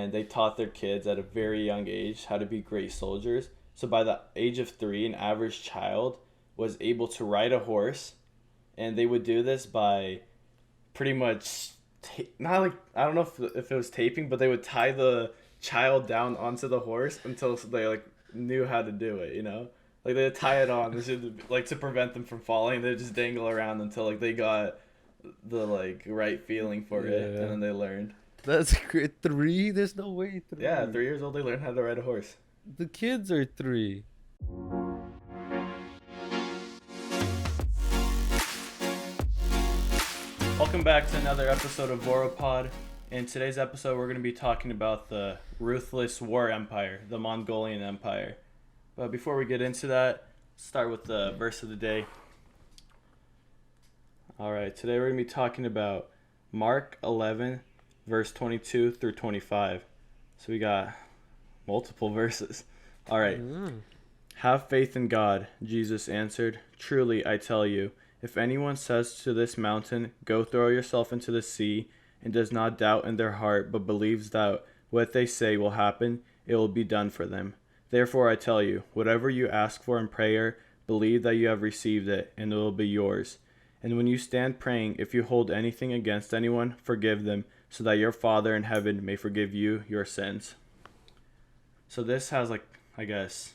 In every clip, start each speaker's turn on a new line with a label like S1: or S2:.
S1: and they taught their kids at a very young age how to be great soldiers. So by the age of 3, an average child was able to ride a horse, and they would do this by pretty much not like, I don't know if it was taping, but they would tie the child down onto the horse until they like knew how to do it, you know? Like they'd tie it on, like to prevent them from falling. They'd just dangle around until like they got the like right feeling for it, and then they learned.
S2: That's great. 3? There's no way 3.
S1: Yeah, at 3 years old they learned how to ride a horse.
S2: The kids are 3.
S1: Welcome back to another episode of Voro-Pod. In today's episode, we're going to be talking about the ruthless war empire, the Mongolian Empire. But before we get into that, let's start with the verse of the day. All right, today we're going to be talking about Mark 11, verse 22 through 25. So we got multiple verses. All right. Have faith in God, Jesus answered. Truly, I tell you, if anyone says to this mountain, go throw yourself into the sea, and does not doubt in their heart, but believes that what they say will happen, it will be done for them. Therefore I tell you, whatever you ask for in prayer, believe that you have received it, and it will be yours. And when you stand praying, if you hold anything against anyone, forgive them, so that your Father in heaven may forgive you your sins. So this has, like, I guess,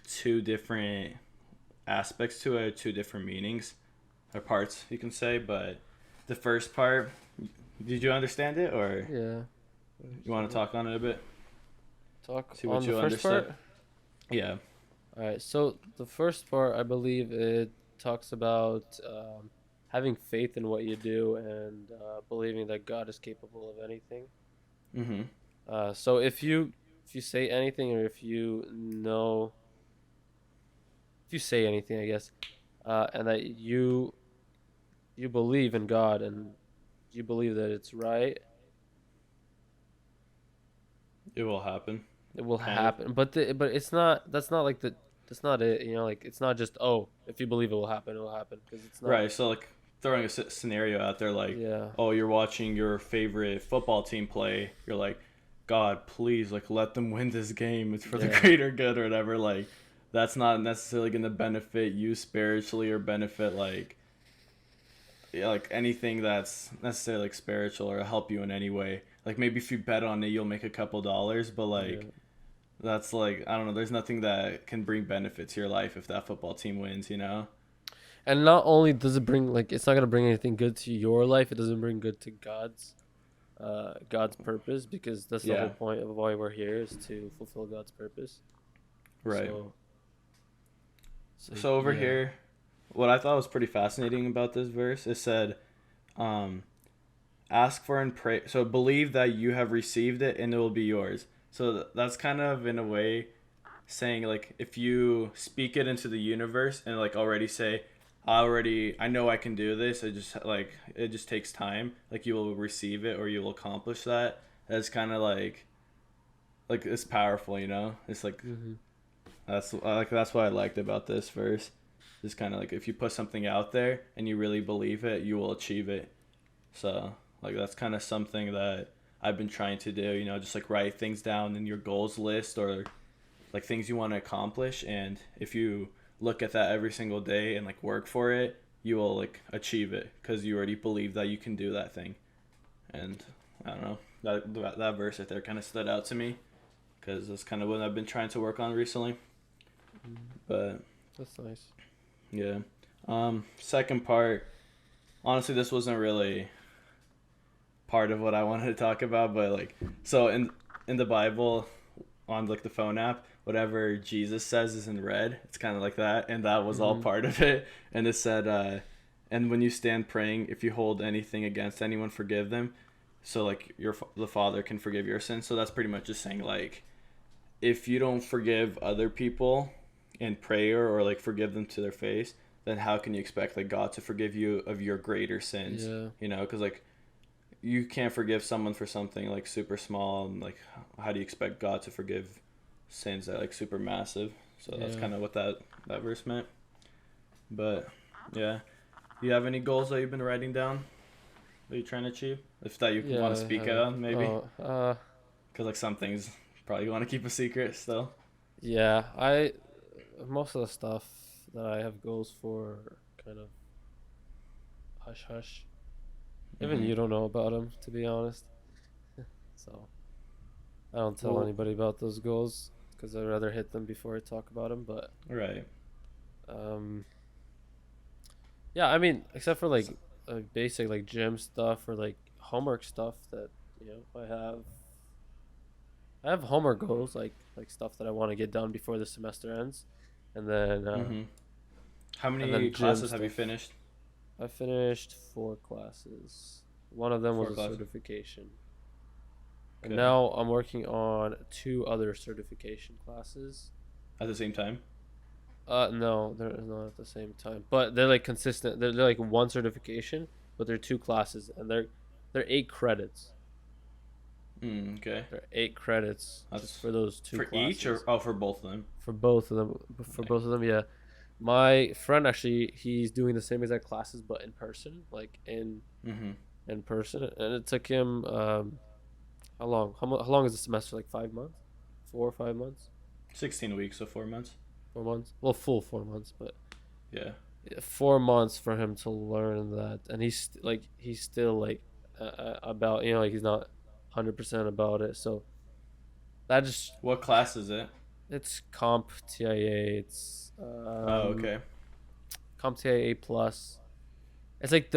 S1: 2 different aspects to it, 2 different meanings, or parts, you can say, but the first part, did you understand it, or you want to talk on it a bit?
S2: See what you understood? Part?
S1: Yeah.
S2: All right. So the first part, I believe it talks about having faith in what you do and believing that God is capable of anything.
S1: Mm-hmm.
S2: So if you say anything, or if you say anything, I guess, and that you believe in God and you believe that it's right,
S1: it will happen.
S2: It will happen. But it's not. That's not like the. That's not it. You know, like it's not just, oh, if you believe it will happen, it will happen, because it's not.
S1: Right. So like throwing a scenario out there, like, oh, you're watching your favorite football team play. You're like, God, please, like, let them win this game. It's for the greater good or whatever. Like, that's not necessarily going to benefit you spiritually or benefit like anything that's necessarily like spiritual or help you in any way. Like maybe if you bet on it, you'll make a couple dollars, but like that's like, I don't know. There's nothing that can bring benefit to your life if that football team wins, you know.
S2: And not only does it bring, like, it's not gonna bring anything good to your life, it doesn't bring good to God's purpose, because that's the whole point of why we're here, is to fulfill God's purpose.
S1: Right. So over here, what I thought was pretty fascinating about this verse, it said, ask for and pray. So believe that you have received it and it will be yours. So that's kind of in a way saying, like, if you speak it into the universe and like already say, I know I can do this. It just takes time. Like you will receive it or you will accomplish that. That's kind of like it's powerful, you know? It's like, that's what I liked about this verse. It's kind of like if you put something out there and you really believe it, you will achieve it. So like that's kind of something that I've been trying to do, you know, just like write things down in your goals list or like things you want to accomplish. And if you look at that every single day and like work for it, you will like achieve it because you already believe that you can do that thing. And I don't know, that verse right there kind of stood out to me because that's kind of what I've been trying to work on recently. But
S2: that's nice.
S1: Yeah. Second part, honestly, this wasn't really part of what I wanted to talk about, but like, so in the Bible, on like the phone app, whatever Jesus says is in red. It's kind of like that, and that was all part of it. And it said, and when you stand praying, if you hold anything against anyone, forgive them, so like the Father can forgive your sins. So that's pretty much just saying, like, if you don't forgive other people in prayer or like forgive them to their face, then how can you expect like God to forgive you of your greater sins? You know, because like you can't forgive someone for something like super small, and like how do you expect God to forgive sins that like super massive? So that's kind of what that verse meant. But yeah, do you have any goals that you've been writing down? that you're trying to achieve? If that you
S2: Yeah,
S1: want to
S2: I
S1: speak
S2: have.
S1: on, maybe?
S2: Oh,
S1: Because like some things probably you want to keep a secret still.
S2: yeah. Most of the stuff that I have goals for are kind of hush hush. Even
S1: Mm-hmm.
S2: you don't know about them, to be honest. So I don't tell
S1: Well,
S2: anybody about those goals because I'd rather hit them before I talk about them. But
S1: right.
S2: um, yeah, I mean, except for
S1: So,
S2: basic like gym stuff or like homework stuff that I have homework goals like stuff that I want to get done before the semester ends, and then
S1: mm-hmm. How
S2: and then
S1: many
S2: gym
S1: classes have you
S2: stuff.
S1: finished?
S2: I finished 4 classes. One of them was
S1: Four
S2: a
S1: classes.
S2: certification, and
S1: Okay.
S2: now I'm working on 2 other certification classes.
S1: At the same time.
S2: No, they're not at the same time, but they're like consistent. They're like one certification, but they're 2 classes, and they're 8 credits.
S1: Okay.
S2: They're 8 credits just
S1: That's
S2: for those two
S1: for each or
S2: classes.
S1: for both of them.
S2: For both of them, for
S1: Like,
S2: both of them, yeah. My friend actually, he's doing the same exact classes, but in person, like
S1: mm-hmm.
S2: in person, and it took him how long? How long is the semester? Like 5 months, 4 or 5 months,
S1: 16 weeks, so 4 months.
S2: 4 months. Well, full 4 months, but
S1: Yeah.
S2: yeah, 4 months for him to learn that, and he's still like about like he's not 100% about it. So that just
S1: What class is it?
S2: it's comp TIA. It's
S1: Oh, okay.
S2: comp TIA plus. It's like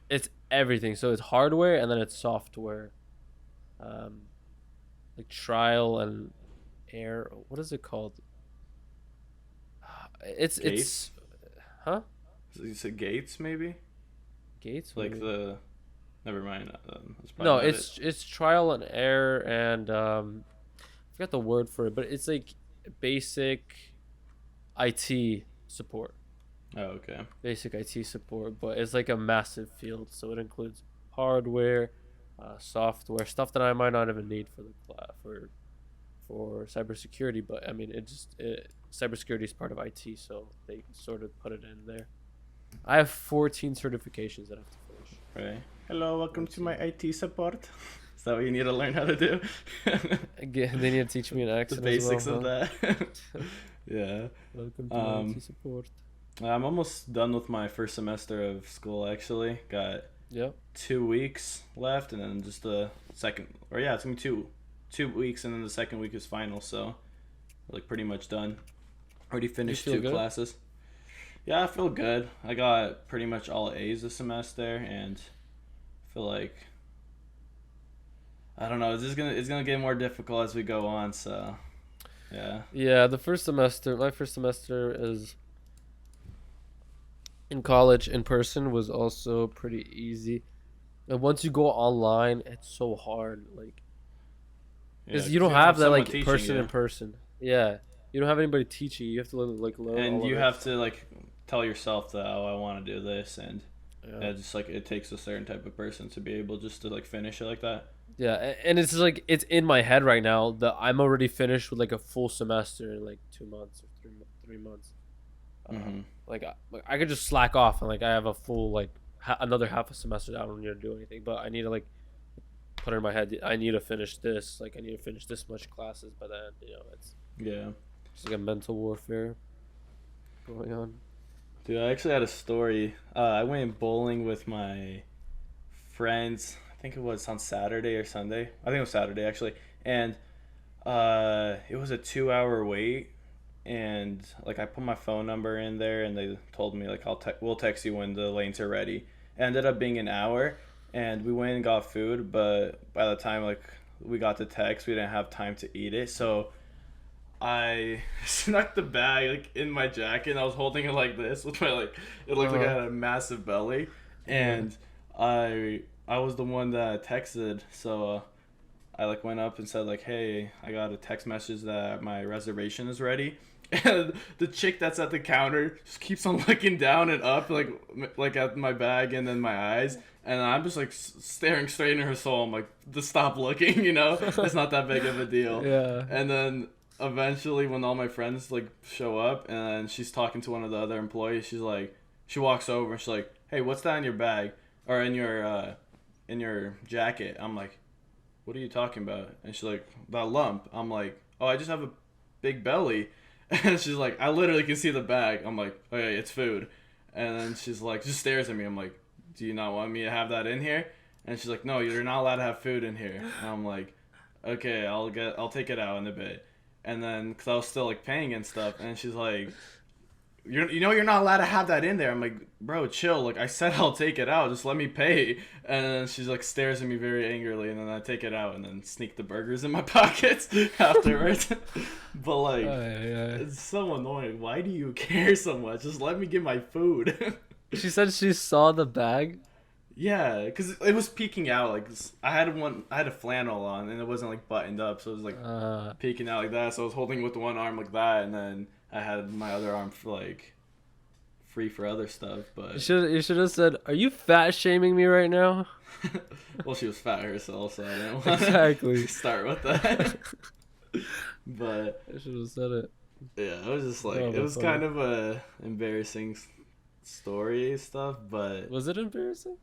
S2: it's everything. So it's hardware and then it's software. Um, like trial and error. What is it called? It's
S1: Gates?
S2: huh?
S1: You said Gates, maybe?
S2: Gates
S1: Like
S2: maybe.
S1: the. Never mind. That's probably
S2: No,
S1: not it.
S2: it's trial and error and I forgot the word for it, but it's like basic IT support.
S1: Oh, okay.
S2: Basic IT support, but it's like a massive field, so it includes hardware, software, stuff that I might not even need for the class for cybersecurity. But I mean, cybersecurity is part of IT, so they sort of put it in there. I have 14 certifications that I have to finish.
S1: Right. Hello, welcome to my
S2: 14.
S1: IT support. Is that what you need to learn how to do?
S2: Again, they need to teach me an
S1: The
S2: accent as well,
S1: basics of
S2: huh?
S1: that. Yeah.
S2: Welcome to my
S1: Um,
S2: IT support.
S1: I'm almost done with my first semester of school, actually. Got
S2: Yeah.
S1: 2 weeks left, and then just the second, or yeah, it's gonna be 2 weeks, and then the second week is final, so like pretty much done. Already
S2: Do you
S1: finished
S2: feel
S1: two
S2: good?
S1: classes. Yeah, I feel good. I got pretty much all A's this semester, and I feel like I don't know. It's gonna get more difficult as we go on. So yeah.
S2: Yeah, my first semester is in college in person was also pretty easy. And once you go online, it's so hard. Like,
S1: Yeah,
S2: because you
S1: because
S2: don't
S1: you have to
S2: have
S1: have
S2: that
S1: someone
S2: like
S1: teaching
S2: person
S1: you,
S2: in person. Yeah, you don't have anybody teaching you. You have to like learn
S1: and
S2: all of
S1: you
S2: it.
S1: have to like tell yourself that, oh, I want to do this, and
S2: Yeah,
S1: yeah, just like it takes a certain type of person to be able just to like finish it like that.
S2: yeah, and it's just, like it's in my head right now that I'm already finished with like a full semester in like 2 months or 3 months.
S1: Mm-hmm.
S2: Like I could just slack off and like I have a full like another half a semester that I don't need to do anything, but I need to like put in my head I need to finish this. Like I need to finish this much classes by then. It's
S1: Yeah.
S2: just like a mental warfare going on.
S1: Dude, I actually had a story. I went bowling with my friends. I think it was on Saturday or Sunday. I think it was Saturday actually, and it was a 2 hour wait. And like I put my phone number in there, and they told me like we'll text you when the lanes are ready. It ended up being an hour, and we went and got food. But by the time like we got the text, we didn't have time to eat it. So I snuck the bag like in my jacket, and I was holding it like this with my like it looked like I
S2: Uh-huh.
S1: had a massive belly,
S2: Yeah.
S1: and I was the one that texted, so I like went up and said like, hey, I got a text message that my reservation is ready. And the chick that's at the counter just keeps on looking down and up like at my bag and then my eyes, and I'm just like staring straight in her soul. I'm like, just stop looking, it's not that big of a deal.
S2: Yeah.
S1: And then eventually when all my friends like show up and she's talking to one of the other employees, she walks over and she's like, hey, what's that in your bag? or in your jacket. I'm like, what are you talking about? And she's like, that lump. I'm like, oh, I just have a big belly. And she's like, I literally can see the bag. I'm like, okay, it's food. And then she's like, just stares at me. I'm like, do you not want me to have that in here? And she's like, no, you're not allowed to have food in here. And I'm like, okay, I'll take it out in a bit. And then, because I was still like paying and stuff, and she's like, you're not allowed to have that in there. I'm like, bro, chill. Like, I said I'll take it out. Just let me pay. And then she's like stares at me very angrily, and then I take it out and then sneak the burgers in my pockets afterwards. But like, it's so annoying. Why do you care so much? Just let me get my food.
S2: She said she saw the bag.
S1: Yeah, because it was peeking out. Like, I had a flannel on, and it wasn't like buttoned up, so it was like peeking out like that. So I was holding with one arm like that, and then I had my other arm for like free for other stuff. But
S2: you should have said, "Are you fat shaming me right now?"
S1: Well, she was fat herself, so I didn't want
S2: exactly
S1: to start with that. But
S2: I should have said it.
S1: Yeah, it was just like it was kind of a embarrassing story stuff. But
S2: was it embarrassing?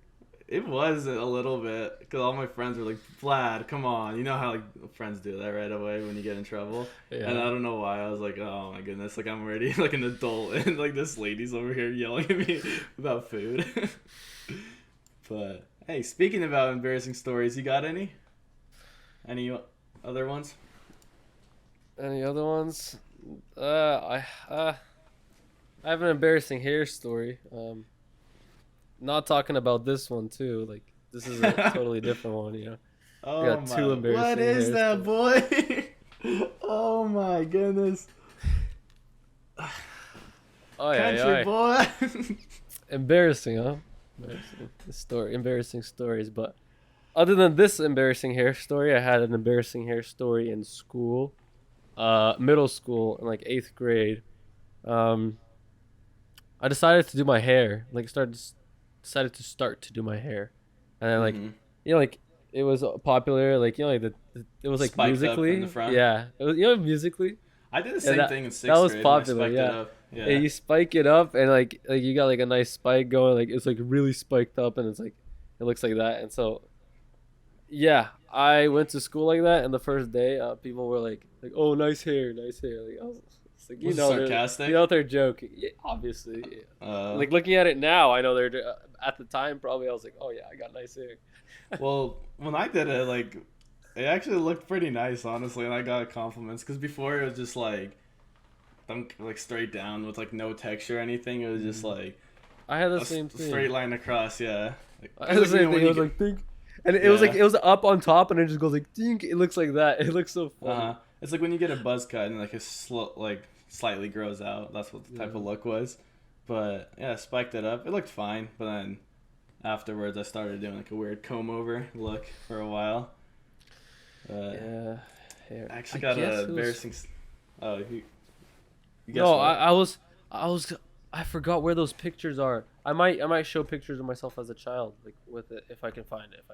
S1: It was a little bit, because all my friends were like, Vlad, come on. You know how like friends do that right away when you get in trouble? Yeah. And I don't know why. I was like, oh my goodness, like I'm already like an adult, and like this lady's over here yelling at me about food. But hey, speaking about embarrassing stories, you got any? Any other ones?
S2: Any other ones? I have an embarrassing hair story. Not talking about this one too. Like, this is a totally different one, you know.
S1: Oh, got two embarrassing. What is that, boy? Oh my goodness.
S2: Oh yeah,
S1: country boy.
S2: Embarrassing, huh? Embarrassing stories. But other than this embarrassing hair story, I had an embarrassing hair story in school, middle school, in like 8th grade. I decided to do my hair. Decided to start to do my hair, and then like you know, like it was popular, like you know, like it was like
S1: Spiked
S2: Musically
S1: up in the front.
S2: Yeah, it was, you know, Musically.
S1: I did the same thing in 6th grade.
S2: That was popular.
S1: Yeah.
S2: And you spike it up, and like you got like a nice spike going, like it's like really spiked up, and it's like it looks like that. And so yeah, I went to school like that, and the first day people were like oh, nice hair. Like I was like, you know,
S1: sarcastic?
S2: You know they're joking. Yeah, obviously. Like looking at it now, I know they're at the time probably I was like, oh yeah, I got nice hair.
S1: Well, when I did it, like it actually looked pretty nice, honestly, and I got compliments, because before it was just like straight down with like no texture or anything. It was just like
S2: I had the same thing.
S1: Straight line across, yeah. Like,
S2: I had the same thing. It was like think, and it was like it was up on top, and it just goes like dink. It looks like that. It looks so funny.
S1: It's like when you get a buzz cut and like slightly grows out. That's what the type of look was. But yeah, spiked it up. It looked fine. But then afterwards, I started doing like a weird comb over look for a while.
S2: Yeah.
S1: I actually got an embarrassing. Oh, you
S2: no, I forgot where those pictures are. I might show pictures of myself as a child, like with it, if I can find it.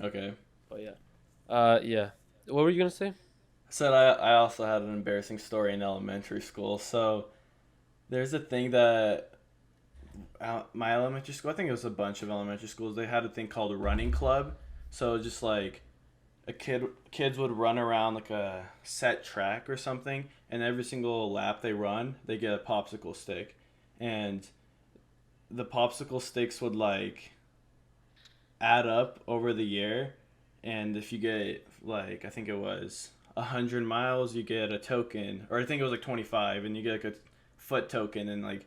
S1: Okay.
S2: But yeah. Yeah. What were you gonna say?
S1: I said I also had an embarrassing story in elementary school. So there's a thing that my elementary school, I think it was a bunch of elementary schools, they had a thing called a running club. So just like kids would run around like a set track or something, and every single lap they run, they get a popsicle stick. And the popsicle sticks would like add up over the year, and if you get like, I think it was 100 miles, you get a token, or I think it was like 25, and you get like a foot token. And like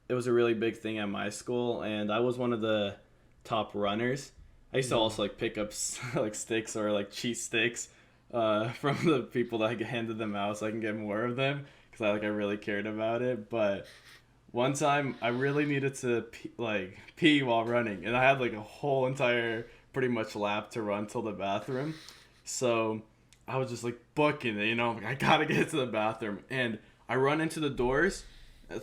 S1: it was a really big thing at my school, and I was one of the top runners. I used to also like pick up like sticks or like cheat sticks from the people that handed them out so I can get more of them, because I really cared about it. But one time I really needed to pee while running, and I had like a whole entire pretty much lap to run till the bathroom. So I was just like booking it, you know, I gotta get to the bathroom, and I run into the doors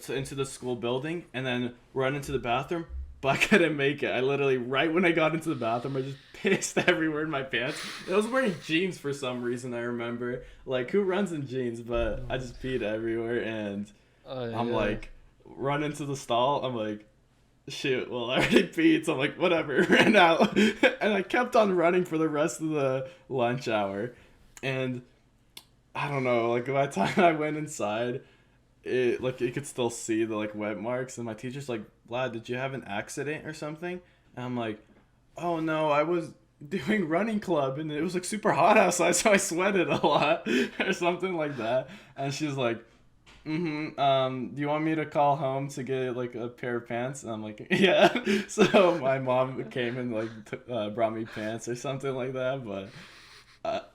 S1: into the school building, and then run into the bathroom, but I couldn't make it. I literally, right when I got into the bathroom, I just pissed everywhere in my pants. I was wearing jeans for some reason, I remember. Like, who runs in jeans? But I just peed everywhere, and I'm like, run into the stall. I'm like, shoot, well, I already peed, so I'm like, whatever, ran out. And I kept on running for the rest of the lunch hour. And I don't know, like by the time I went inside, it like you could still see the like wet marks, and my teacher's like, Vlad, did you have an accident or something? And I'm like, oh no, I was doing running club and it was like super hot outside, so I sweated a lot or something like that. And she's like, do you want me to call home to get like a pair of pants? And I'm like, yeah. So my mom came and like brought me pants or something like that. But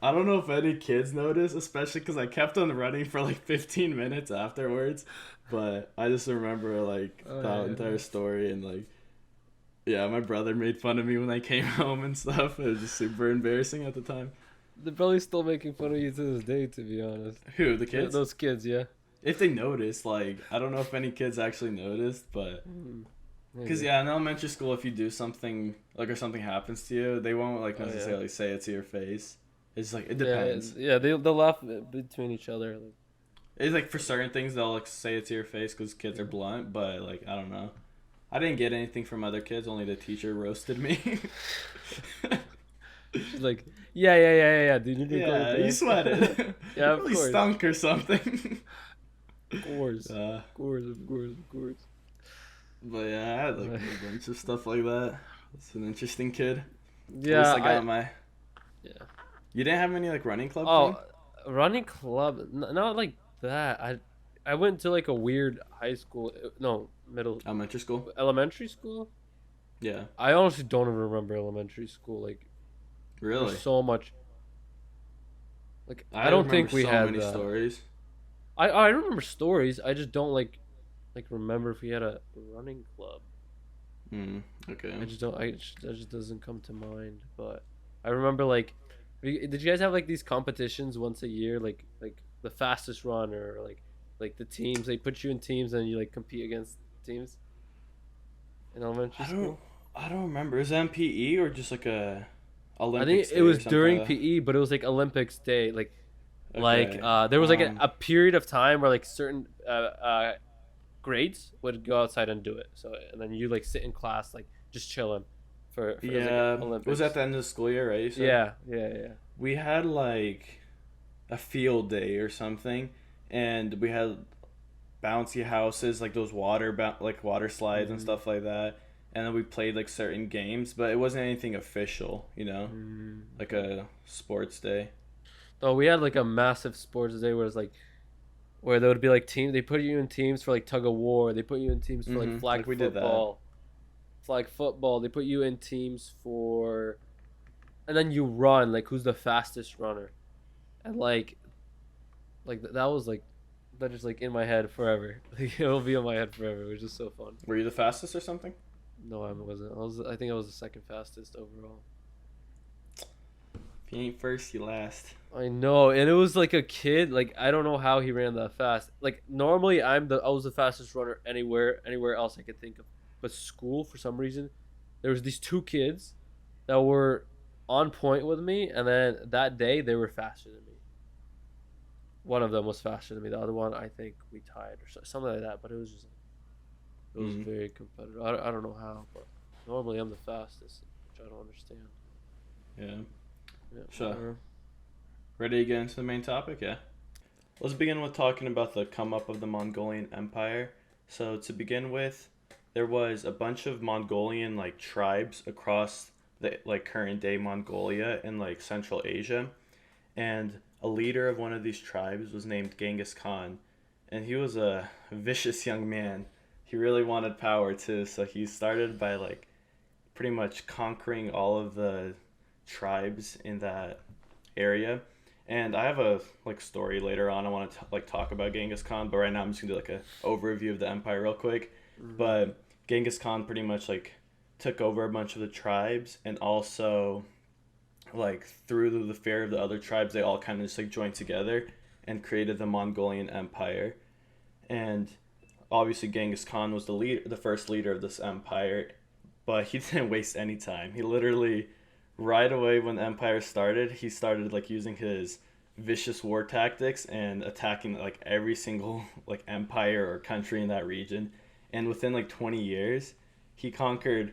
S1: I don't know if any kids noticed, especially because I kept on running for like 15 minutes afterwards. But I just remember like that entire story, and like, yeah, my brother made fun of me when I came home and stuff. It was just super embarrassing at the time.
S2: They're probably still making fun of you to this day, to be honest.
S1: Who, the kids?
S2: Those kids, yeah.
S1: If they noticed, like, I don't know if any kids actually noticed, but because yeah, in elementary school, if you do something like or something happens to you, they won't like necessarily say it to your face. It's like it depends.
S2: Yeah, they'll laugh between each other.
S1: It's like for certain things they'll like say it to your face because kids are blunt, but like I don't know. I didn't get anything from other kids. Only the teacher roasted me.
S2: She's like, yeah, dude.
S1: You sweated.
S2: Yeah, of
S1: really
S2: course.
S1: Stunk or something.
S2: Of course. Of course.
S1: But yeah, I had like a bunch of stuff like that. It's an interesting kid.
S2: Yeah,
S1: At least I got my.
S2: Yeah.
S1: You didn't have any like running club?
S2: Oh, running club? Not like that. I went to like a weird high school. No, elementary school.
S1: Yeah.
S2: I honestly don't even remember elementary school. Like,
S1: really?
S2: There's so much. Like, I don't think we had
S1: many stories.
S2: I remember stories. I just don't like remember if we had a running club.
S1: Okay.
S2: I just don't. That just doesn't come to mind. But I remember like, did you guys have like these competitions once a year, like the fastest runner, or like the teams? They put you in teams and you like compete against teams. In elementary school.
S1: I don't remember. Is that MPE or just like a
S2: I
S1: Olympics?
S2: think it was during PE, but it was like Olympics Day, like. Okay. Like there was like a period of time where like certain grades would go outside and do it. So and then you like sit in class like just chilling for
S1: yeah.
S2: Olympics.
S1: It was at the end of the school year, right?
S2: Yeah.
S1: We had like a field day or something, and we had bouncy houses, like those water slides and stuff like that. And then we played like certain games, but it wasn't anything official, you know, like a sports day.
S2: Oh, we had like a massive sports day where it's like, where there would be like teams. They put you in teams for like tug of war. They put you in teams for like flag football. Flag football. They put you in teams for, and then you run like who's the fastest runner, and like that was like, that just like in my head forever. Like, it'll be in my head forever. It was just so fun.
S1: Were you the fastest or something?
S2: No, I wasn't. I think I was the second fastest overall.
S1: If you ain't first, you last.
S2: I know, and it was like a kid. Like, I don't know how he ran that fast. Like, normally I was the fastest runner anywhere else I could think of. But school, for some reason, there was these two kids that were on point with me, and then that day they were faster than me. One of them was faster than me. The other one, I think we tied or something like that. But it was just, it was very competitive. I don't know how, but normally I'm the fastest, which I don't understand.
S1: Yeah. Sure. Ready to get into the main topic? Yeah. Let's begin with talking about the come up of the Mongolian Empire. So to begin with, there was a bunch of Mongolian like tribes across the like current day Mongolia and like Central Asia, and a leader of one of these tribes was named Genghis Khan, and he was a vicious young man. He really wanted power too, so he started by like pretty much conquering all of the tribes in that area. And I have a like story later on I want to like talk about Genghis Khan, but right now I'm just gonna do like a overview of the empire real quick. But Genghis Khan pretty much like took over a bunch of the tribes, and also like through the fear of the other tribes, they all kind of just like joined together and created the Mongolian Empire. And obviously Genghis Khan was the first leader of this empire, but he didn't waste any time. He literally, right away when the empire started, he started like using his vicious war tactics and attacking like every single like empire or country in that region. And within like 20 years, he conquered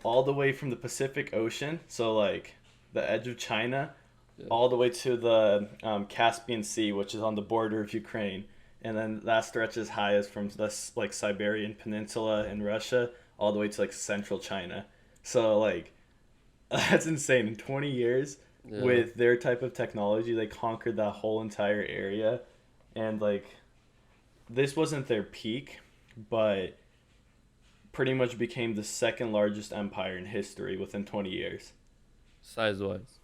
S1: all the way from the Pacific Ocean, so like the edge of China,
S2: Yeah.
S1: all the way to the Caspian Sea, which is on the border of Ukraine, and then that stretches as high as from the like Siberian Peninsula in Russia all the way to like central China. So like that's insane. In 20 years,
S2: Yeah.
S1: with their type of technology, they conquered that whole entire area, and like this wasn't their peak, but pretty much became the second largest empire in history within 20 years.
S2: Size wise.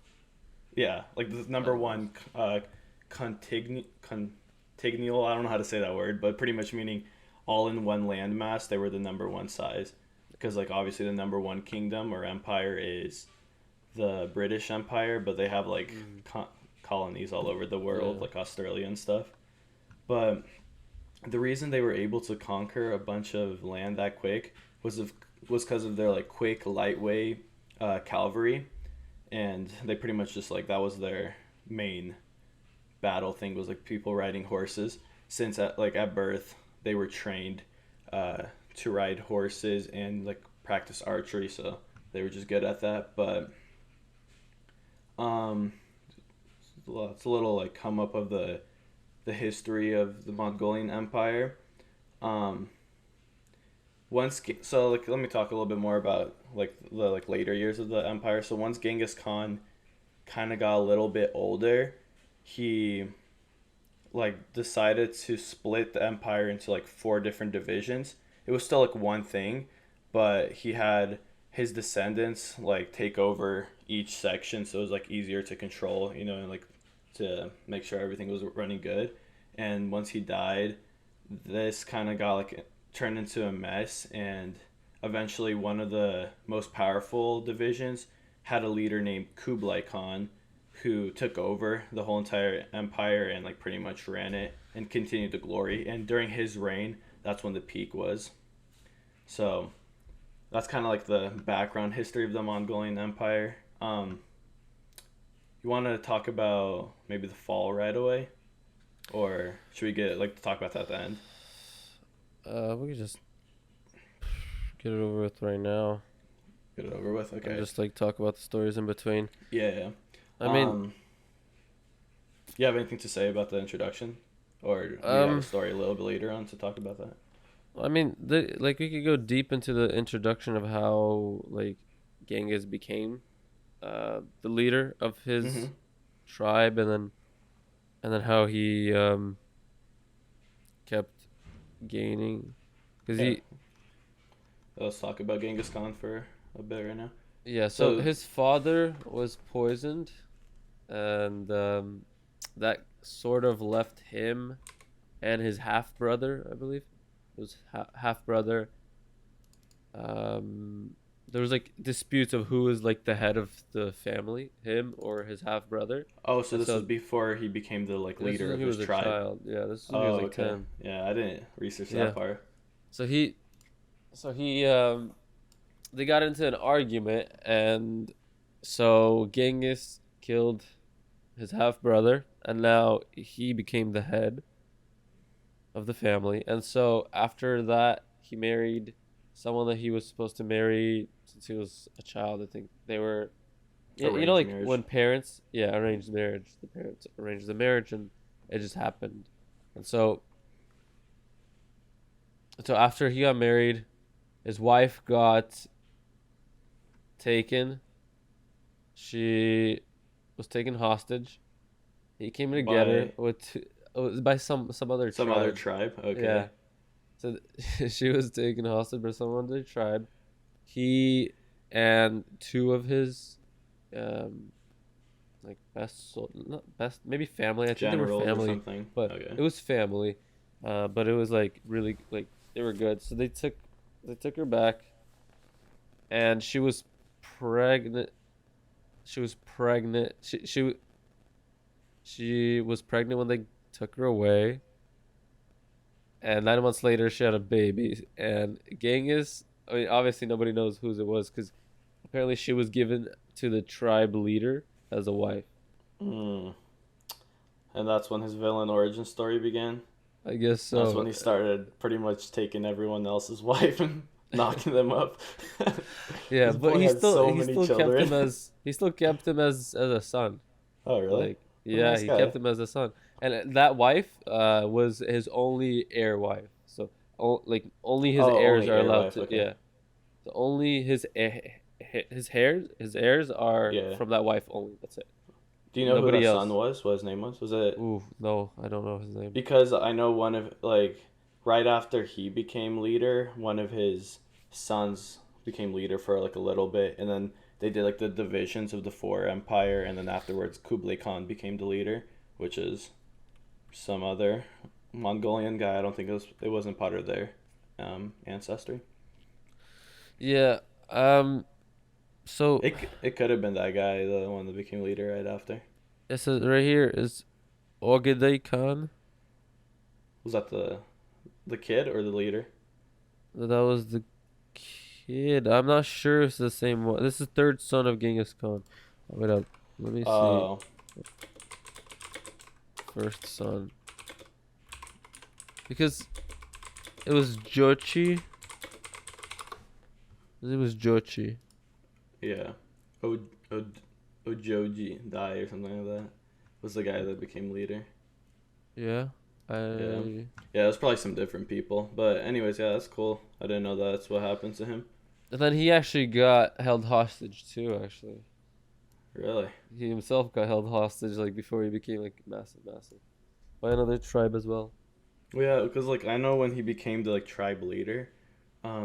S1: Yeah, like the number one contigual, I don't know how to say that word, but pretty much meaning all in one landmass, they were the number one size. Because like obviously the number one kingdom or empire is the British Empire, but they have like colonies all over the world,
S2: Yeah.
S1: like Australia and stuff. But the reason they were able to conquer a bunch of land that quick was because of their like quick, lightweight cavalry, and they pretty much just like that was their main battle thing was like people riding horses. Since at birth they were trained to ride horses and like practice archery, so they were just good at that. But um, it's a little like come up of the history of the Mongolian Empire. Um, so like let me talk a little bit more about like the like later years of the empire. So once Genghis Khan kind of got a little bit older, he like decided to split the empire into like four different divisions. It was still like one thing, but he had his descendants like take over each section, so it was like easier to control, and like to make sure everything was running good. And once he died, this kind of got like turned into a mess, and eventually one of the most powerful divisions had a leader named Kublai Khan who took over the whole entire empire and like pretty much ran it and continued to glory. And during his reign, that's when the peak was. So that's kind of like the background history of the Mongolian Empire. You want to talk about maybe the fall right away, or should we get like to talk about that at the end?
S2: We could just get it over with right now.
S1: Get it over with. Okay.
S2: And just like talk about the stories in between.
S1: Yeah. Yeah.
S2: I mean,
S1: you have anything to say about the introduction, or do you have a story a little bit later on to talk about that?
S2: I mean, like we could go deep into the introduction of how like Genghis became the leader of his tribe, and then how he kept gaining, because
S1: Yeah. Let's talk about Genghis Khan for a bit right now.
S2: yeah. So his father was poisoned, and that sort of left him and his half brother, I believe, it was half brother. There was like disputes of who was like the head of the family, him or his half brother.
S1: Oh, so this was before he became the like leader of his tribe.
S2: Child. Yeah, this was when he was like 10.
S1: Yeah, I didn't research that part.
S2: So he they got into an argument, and so Genghis killed his half brother, and now he became the head of the family. And so after that, he married someone that he was supposed to marry since he was a child. I think they were, you know, like
S1: marriage.
S2: when parents, arranged marriage. The parents arranged the marriage, and it just happened. And so after he got married, his wife got taken. She was taken hostage. He came to get her by some other
S1: tribe. Okay.
S2: Yeah. So she was taken hostage by some other tribe. He and two of his like not best, maybe family. I think they were family,
S1: or something.
S2: But it was family. But it was like really like they were good. So they took her back, and she was pregnant. She was pregnant. She was pregnant when they took her away. And 9 months later, she had a baby. And Genghis, I mean, obviously nobody knows whose it was, because apparently she was given to the tribe leader as a wife.
S1: And that's when his villain origin story began?
S2: I guess so.
S1: That's when he started pretty much taking everyone else's wife and knocking them up.
S2: Yeah,
S1: This
S2: but
S1: boy has so
S2: he
S1: many
S2: still kept him
S1: children.
S2: as a son.
S1: Oh, really?
S2: Like,
S1: What a
S2: yeah,
S1: nice
S2: he
S1: guy.
S2: kept him as a son, and that wife was his only heir wife. So, only his
S1: Oh,
S2: heirs
S1: only
S2: are
S1: air
S2: allowed
S1: wife.
S2: to.
S1: Okay.
S2: Yeah, so only his heirs are
S1: Yeah.
S2: from that wife only. That's it.
S1: Do you know who
S2: Nobody
S1: that son
S2: else.
S1: was? What his name was? Was it
S2: Ooh, no, I don't know his name.
S1: because I know one of like right after he became leader, one of his sons became leader for like a little bit, and then they did like the divisions of the four empire, and then afterwards Kublai Khan became the leader, which is some other Mongolian guy. I don't think it wasn't part of their ancestry.
S2: Yeah. Um. So
S1: It could have been that guy, the one that became leader right after.
S2: it says right here is Ogedei Khan.
S1: Was that the kid or the leader?
S2: That was the kid. I'm not sure if it's the same one. This is third son of Genghis Khan. Wait up. Let me see.
S1: Oh,
S2: First son. Because it was Jochi. It was Jochi.
S1: yeah. O, o, Ojoji Dai or something like that was the guy that became leader.
S2: Yeah.
S1: Yeah.
S2: I.
S1: Yeah, it's probably some different people. But anyways, yeah, that's cool. I didn't know that's what happened to him.
S2: And then he actually got held hostage too. Actually,
S1: Really?
S2: he himself got held hostage like before he became like massive by another tribe as well.
S1: Well, yeah, because like I know when he became the like tribe leader,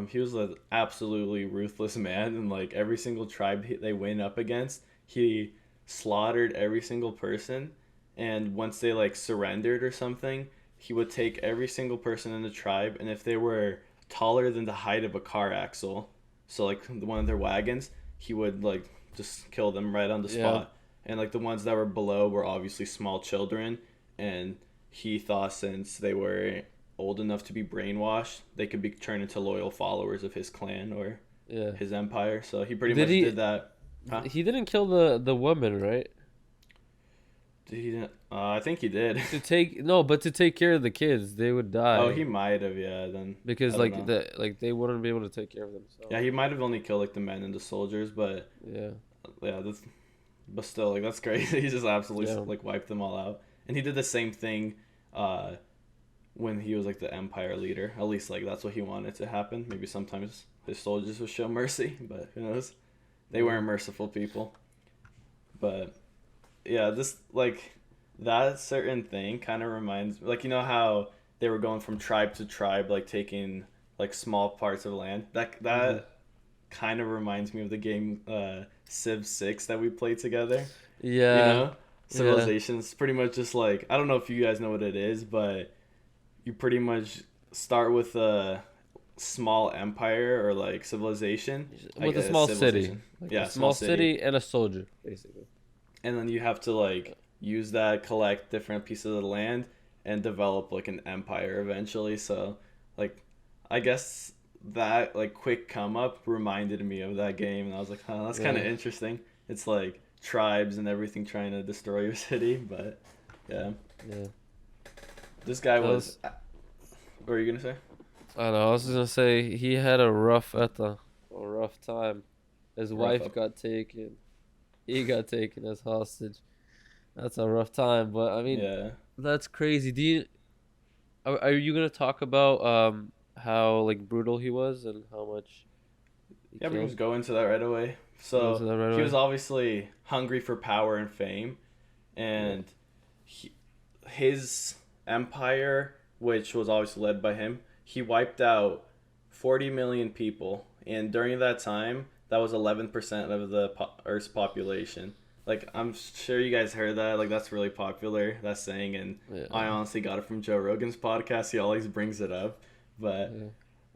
S1: he was an absolutely ruthless man, and like every single tribe they went up against, he slaughtered every single person, and once they like surrendered or something, he would take every single person in the tribe, and if they were taller than the height of a car axle, so like one of their wagons, he would like just kill them right on the
S2: Yeah.
S1: spot, and like the ones that were below were obviously small children, and he thought since they were old enough to be brainwashed, they could be turned into loyal followers of his clan or
S2: Yeah.
S1: his empire. So he pretty
S2: Did
S1: much
S2: he?
S1: did that. Huh?
S2: He didn't kill the woman, right?
S1: Did he? I think he did.
S2: To take no, but to take care of the kids, they would
S1: Oh,
S2: die
S1: he might have. Yeah. Then
S2: because
S1: I don't know.
S2: they wouldn't be able to take care of themselves.
S1: Yeah, he might have only killed like the men and the soldiers, but
S2: Yeah.
S1: yeah, but still, like that's crazy. He just absolutely
S2: Yeah.
S1: like wiped them all out, and he did the same thing. Uh, when he was like the empire leader, at least like that's what he wanted to happen. Maybe sometimes his soldiers would show mercy, but who knows? They weren't merciful people. But yeah, this like that certain thing kind of reminds like you know how they were going from tribe to tribe like taking like small parts of land.
S2: Mhm.
S1: That kind of reminds me of the game Civ 6 that we played together. You
S2: Yeah.
S1: know?
S2: Yeah.
S1: Civilization's pretty much just like I don't know if you guys know what it is, but you pretty much start with a small empire or like civilization, like
S2: With a
S1: a
S2: small city,
S1: civilization.
S2: like a
S1: Yeah, small
S2: small
S1: city.
S2: city and a soldier, basically.
S1: And then you have to like use that, collect different pieces of the land, and develop like an empire eventually. So, like, I guess that like quick come up reminded me of that game, and I was like, huh, that's kind of
S2: Yeah.
S1: interesting. It's like tribes and everything trying to destroy your city, but yeah,
S2: Yeah.
S1: this guy
S2: That
S1: was.
S2: was.
S1: What were you gonna say?
S2: I don't know. I was just gonna say he had a rough time. His
S1: Rough
S2: wife
S1: up.
S2: got taken. He got taken as hostage. That's a rough time, but I mean,
S1: Yeah.
S2: that's crazy. Are you gonna talk about how like brutal he was and how much he
S1: Yeah, we can
S2: killed?
S1: just go into that right away.
S2: Go into
S1: So
S2: that right
S1: he
S2: away.
S1: was obviously hungry for power and fame,
S2: Yeah.
S1: and he, his empire, which was obviously led by him, he wiped out 40 million people, and during that time, that was 11% of the Earth's population. Like I'm sure you guys heard that. Like that's really popular. That saying, and I
S2: Yeah.
S1: honestly got it from Joe Rogan's podcast. He always brings it up, but
S2: Yeah.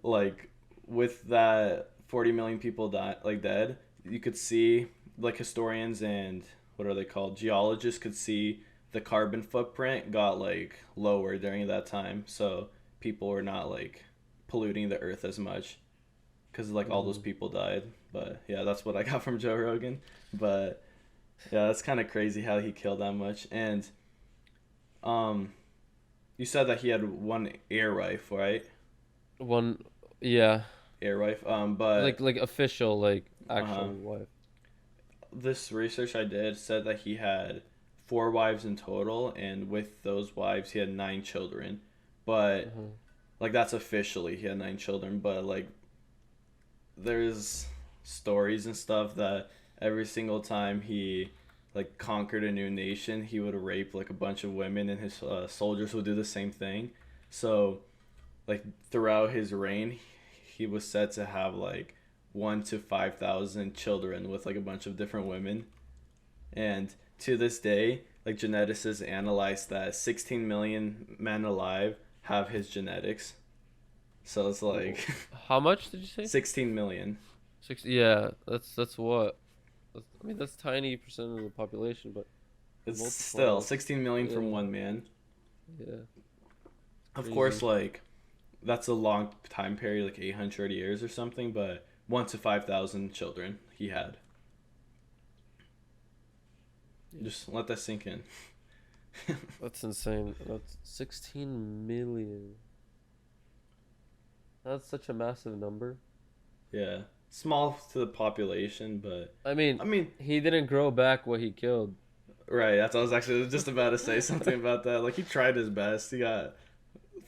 S1: like with that 40 million people dead, you could see like historians and what are they called geologists could see the carbon footprint got like lower during that time, so people were not like polluting the earth as much because like all those
S2: Mhm.
S1: people died. But yeah, that's what I got from Joe Rogan. But yeah, that's kind of crazy how he killed that much. And um you said that he had one air rifle, right?
S2: One. Yeah.
S1: Air wife. But
S2: Like official, like
S1: uh,
S2: actual wife.
S1: this research I did said that he had 4 wives in total, and with those wives, he had 9 children. But
S2: Hmm.
S1: like that's officially he had 9 children. But like there's stories and stuff that every single time he like conquered a new nation, he would rape like a bunch of women, and his soldiers would do the same thing. So like throughout his reign, he was said to have like 1 to 5,000 children with like a bunch of different women. And to this day, like geneticists analyze that 16 million men alive have his genetics. So it's like
S2: How much did you say?
S1: 16 million.
S2: 60. Yeah, that's what. I mean, that's tiny percent of the population, but
S1: It's
S2: multiply
S1: still
S2: that.
S1: 16 million from
S2: Yeah,
S1: one man.
S2: yeah,
S1: Of
S2: crazy.
S1: course, like that's a long time period, like 800 years or something, but 1 to 5,000 children he had.
S2: Yeah,
S1: Just let that sink in.
S2: that's insane. That's 16 million. That's such a massive number.
S1: Yeah. Small to the population, but
S2: I mean,
S1: I mean,
S2: he didn't grow back what he killed.
S1: right, that's what I was actually just about to say something about that. Like he tried his best. He got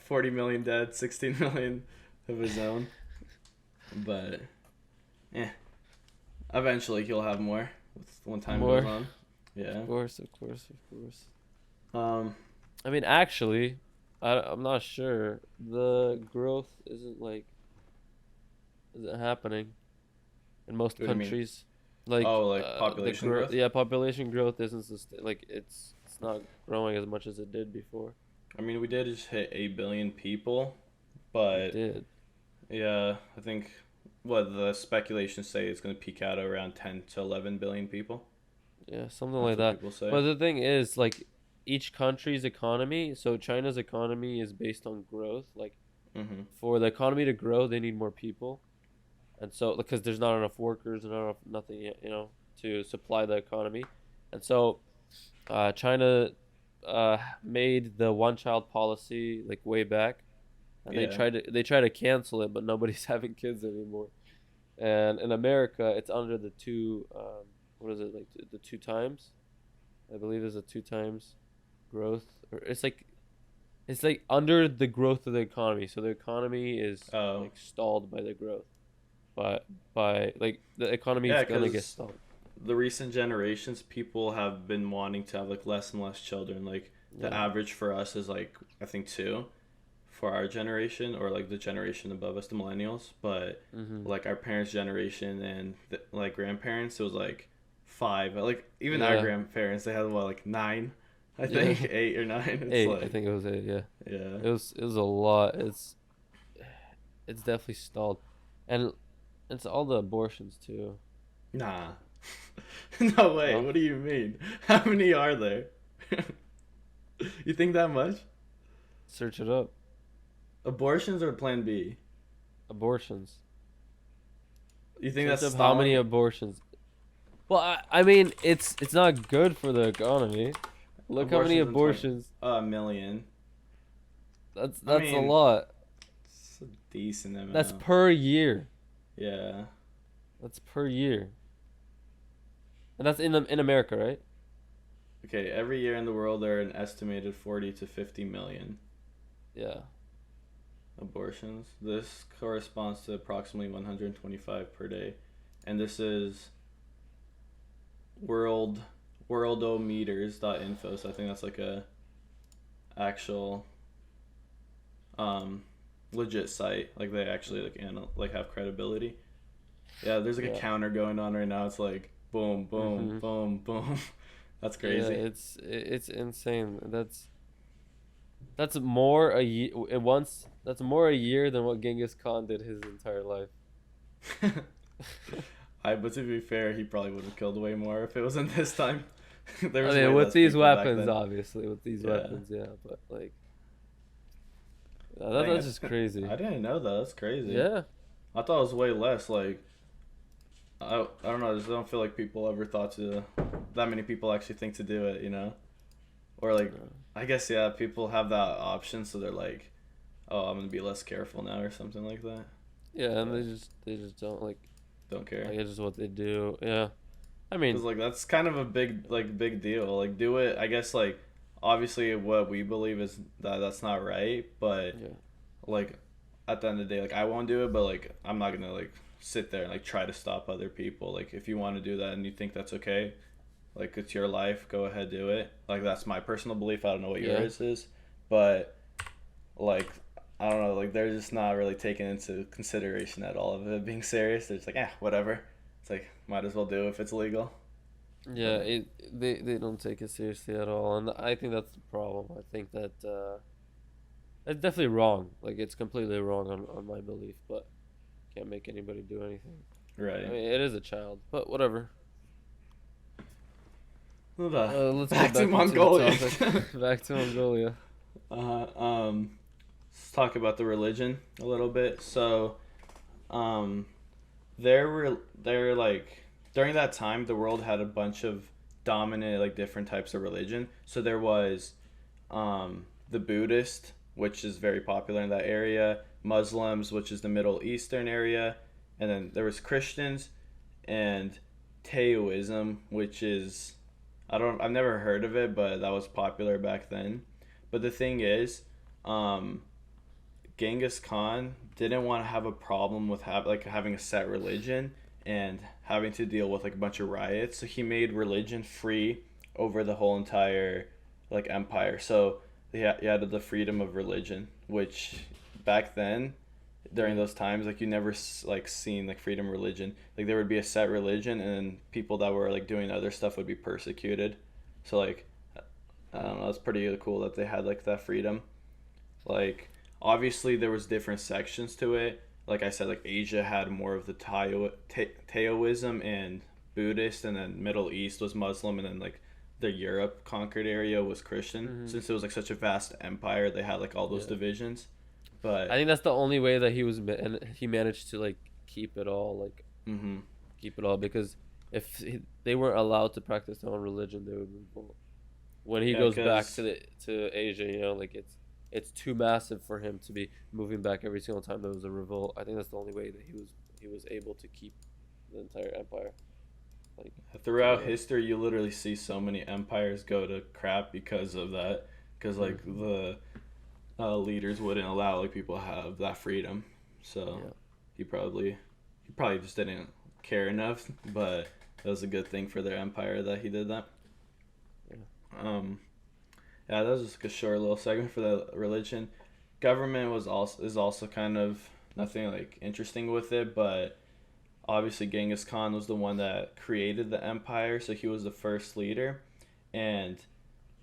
S1: 40 million dead, 16 million of his own. But yeah, eventually he'll have more when time goes
S2: More,
S1: on. Yeah.
S2: of course, of course, of course.
S1: Um,
S2: I mean, actually, I'm not sure. The growth isn't happening in most
S1: what do you mean?
S2: countries. Like
S1: Oh, like
S2: the
S1: population
S2: growth,
S1: growth?
S2: yeah, population growth isn't like it's not growing as much as it did before.
S1: I mean, we did just hit 8 billion people,
S2: We
S1: but
S2: did.
S1: yeah, I think what the speculations say it's going to peak out around 10 to 11 billion people.
S2: Yeah, something
S1: That's
S2: like
S1: what
S2: that.
S1: people say.
S2: But the thing is, like, each country's economy, so China's economy is based on growth. Like,
S1: Mm-hmm.
S2: for the economy to grow, they need more people. And so, because there's not enough workers, not enough, nothing, to supply the economy. And so, China made the one-child policy, like, way back. And
S1: Yeah.
S2: they try to cancel it, but nobody's having kids anymore. And in America, it's under the two, what is it, like, the two times? I believe there's a two times growth, or it's like under the growth of the economy. So the economy is
S1: Oh.
S2: like stalled by the growth, but by like the economy
S1: Yeah,
S2: is gonna get
S1: because
S2: stalled.
S1: the recent generations, people have been wanting to have like less and less children. Like the
S2: Yeah.
S1: average for us is like I think 2 for our generation, or like the generation above us, the millennials. But
S2: Mhm.
S1: like our parents' generation and like grandparents, it was like 5. Like even our
S2: Yeah.
S1: grandparents, they had what, like 9, I
S2: Yeah.
S1: think 8 or 9. It's
S2: Eight. I
S1: like
S2: think it was eight. Yeah.
S1: yeah,
S2: It was a lot. It's definitely stalled, and it's all the abortions too.
S1: nah, no way.
S2: No,
S1: What do you mean? How many are there? You think that much?
S2: search it up.
S1: Abortions or Plan B?
S2: Abortions.
S1: You think
S2: Search
S1: that's
S2: up how many
S1: stalling?
S2: abortions. Well, I mean, it's not good for the economy. Look how many
S1: Abortions in 20
S2: abortions.
S1: a million. I
S2: That's a
S1: mean,
S2: lot.
S1: it's a decent
S2: That's
S1: amount.
S2: per year.
S1: Yeah.
S2: That's per year. And that's in America, right?
S1: Okay, every year in the world there are an estimated 40 to 50 million
S2: Yeah.
S1: abortions. This corresponds to approximately 125 per day. And this is world worldometers.info, so I think that's like a actual um legit site. Like they actually like have credibility. Yeah, there's like a
S2: Yeah.
S1: counter going on right now. It's like boom, boom,
S2: Mhm.
S1: boom, boom. That's
S2: Yeah,
S1: crazy.
S2: it's insane. That's more a year once. That's more a year than what Genghis Khan did his entire life.
S1: But to be fair, he probably would have killed way more if it wasn't this time. There
S2: I
S1: was way
S2: mean, with
S1: less
S2: these
S1: people back
S2: weapons,
S1: then.
S2: obviously, with these
S1: Yeah,
S2: weapons, yeah. But like,
S1: dang,
S2: that's just crazy.
S1: I didn't know that. That's crazy.
S2: Yeah.
S1: I thought it was way less. Like I don't know. I just don't feel like people ever thought to that many people actually think to do it. Or like
S2: No.
S1: I guess yeah, people have that option, so they're like, oh, I'm gonna be less careful now or something like that.
S2: Yeah, and they just don't
S1: Don't care.
S2: like it's just what they do. Yeah, I mean,
S1: Because like that's kind of a big deal. Like do it. I guess like obviously what we believe is that that's not right, but
S2: yeah,
S1: like at the end of the day, like I won't do it, but like I'm not gonna like sit there and like try to stop other people. Like if you want to do that and you think that's okay, like it's your life, go ahead do it. Like that's my personal belief. I don't know what
S2: yeah,
S1: yours is, but like I don't know, like they're just not really taking into consideration at all of it being serious. They're just like, whatever. It's like might as well do if it's legal.
S2: yeah.
S1: But
S2: They don't take it seriously at all, and I think that's the problem. I think that it's definitely wrong. Like it's completely wrong on my belief, but can't make anybody do anything. I
S1: right.
S2: mean, it is a child, but whatever.
S1: Well,
S2: Let's get
S1: back to
S2: back into the
S1: Mongolia.
S2: topic. Back to Mongolia.
S1: Let's talk about the religion a little bit. So, um, there like during that time, the world had a bunch of dominant like different types of religion. So there was, the Buddhist, which is very popular in that area. Muslims, which is the Middle Eastern area, and then there was Christians, and Taoism, which is I've never heard of it, but that was popular back then. But the thing is, um, Genghis Khan didn't want to have a problem with having a set religion and having to deal with like a bunch of riots. So he made religion free over the whole entire like empire. So he had the freedom of religion, which back then during those times like you never like seen like freedom of religion. Like there would be a set religion and then people that were like doing other stuff would be persecuted. So like I don't know, it's pretty cool that they had like that freedom. Like obviously there was different sections to it. Like I said, like Asia had more of the Taoism and Buddhist, and then Middle East was Muslim, and then like the Europe conquered area was Christian.
S2: Hmm.
S1: Since it was like such a vast empire, they had like all those
S2: Yeah,
S1: divisions.
S2: I
S1: But
S2: think that's the only way that and he managed to like keep it all
S1: mm-hmm.
S2: keep it all because if they weren't allowed to practice their own religion, they would revolt. When he
S1: Yeah,
S2: goes back
S1: because
S2: to Asia, like it's too massive for him to be moving back every single time there was a revolt. I think that's the only way that he was able to keep the entire empire like
S1: throughout
S2: together.
S1: history, you literally see so many empires go to crap because of that. Because like
S2: Hmm.
S1: the leaders wouldn't allow like people to have that freedom. So
S2: Yeah,
S1: he probably he probably just didn't care enough. But it was a good thing for their empire that he did that.
S2: yeah.
S1: Um, yeah, that was just like a short little segment for the religion. Government is also kind of nothing like interesting with it, but obviously Genghis Khan was the one that created the empire, so he was the first leader, and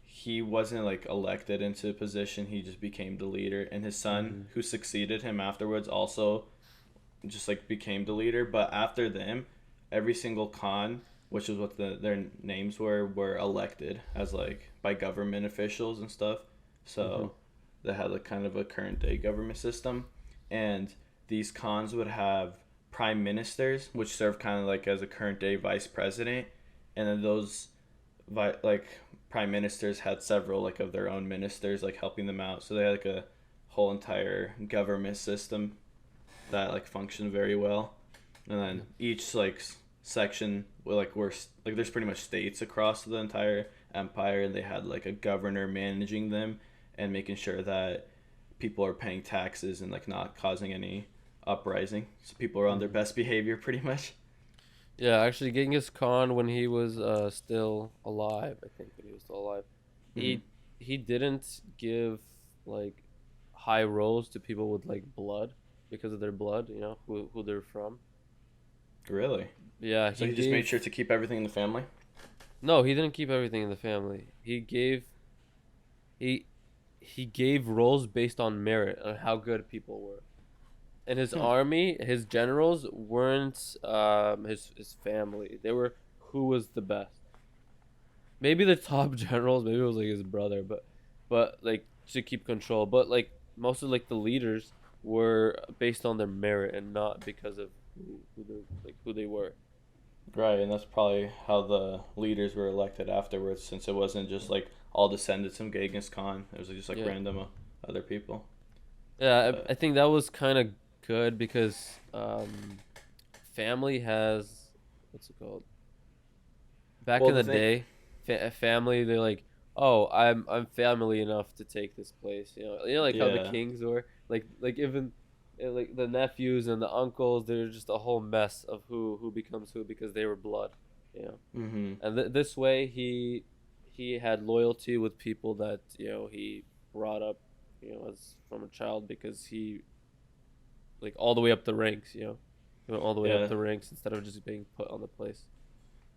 S1: he wasn't like elected into a position. He just became the leader, and his son,
S2: Hmm.
S1: who succeeded him afterwards, also just like became the leader. But after them, every single Khan, which is what their names were elected as like by government officials and stuff.
S2: Hmm.
S1: So they had like kind of a current day government system, and these Khans would have prime ministers, which serve kind of like as a current day vice president, and then those like prime ministers had several like of their own ministers like helping them out. So they had like a whole entire government system that like functioned very well. And then each like section like were like there's pretty much states across the entire empire, and they had like a governor managing them and making sure that people are paying taxes and like not causing any uprising. So people are on their
S2: Hmm.
S1: best behavior pretty much.
S2: Yeah, actually, Genghis Khan, when he was still alive, I think when he was still alive,
S1: Mm-hmm.
S2: he he didn't give like high roles to people with like blood because of their blood, who they're from.
S1: Really?
S2: Yeah,
S1: So
S2: he
S1: he just made
S2: gave.
S1: sure to keep everything in the family.
S2: No, he didn't keep everything in the family. He he gave roles based on merit on how good people were. And his
S1: Hmm.
S2: army, his generals weren't his family. They were who was the best. Maybe the top generals, maybe it was like his brother, but like to keep control. But like most of like the leaders were based on their merit and not because of who they were.
S1: Right, and that's probably how the leaders were elected afterwards, since it wasn't just like all descendants from Genghis Khan. It was just like
S2: Yeah.
S1: random other people.
S2: Yeah, I
S1: But
S2: think that was kind of could because family has what's it called? Back
S1: Well,
S2: in
S1: the
S2: the
S1: thing,
S2: day, family they're like, oh, I'm family enough to take this place. Like how the
S1: yeah,
S2: kings were, like even like the nephews and the uncles, they're just a whole mess of who becomes who because they were blood.
S1: mm-hmm,
S2: And this way he had loyalty with people that he brought up as from a child because he like all the way up the ranks. He went all the way up
S1: yeah.
S2: the ranks instead of just being put on the place.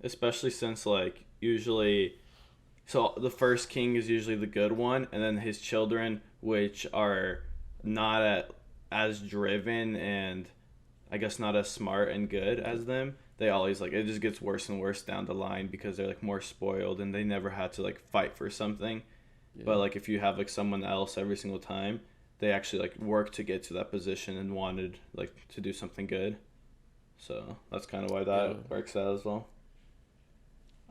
S1: Especially since like usually, so the first king is usually the good one, and then his children, which are not as driven and I guess not as smart and good as them, they always like it just gets worse and worse down the line because they're like more spoiled and they never had to like fight for something. But
S2: Yeah.
S1: like if you have like someone else every single time, they actually like worked to get to that position and wanted like to do something good. So that's kind of why
S2: Yeah.
S1: that works out as well.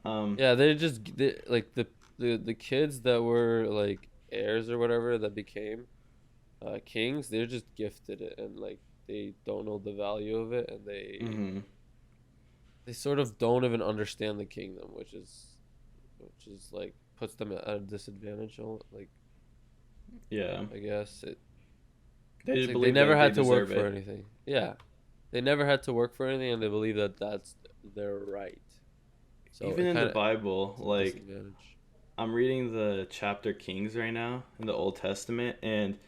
S1: Um,
S2: Yeah, like the kids that were like heirs or whatever that became kings, they're just gifted it and like they don't know the value of it and
S1: hmm
S2: they sort of don't even understand the kingdom, which is like puts them at a disadvantage. Like
S1: Yeah,
S2: I guess
S1: they
S2: it's
S1: just
S2: like they
S1: believe
S2: never
S1: that they
S2: had to work
S1: deserve
S2: for
S1: it.
S2: anything. Yeah, they never had to work for anything, and they believe that that's their right. So
S1: Even
S2: it
S1: in the
S2: kind of
S1: Bible,
S2: it's a
S1: like
S2: disadvantage.
S1: I'm reading the chapter Kings right now in the Old Testament, and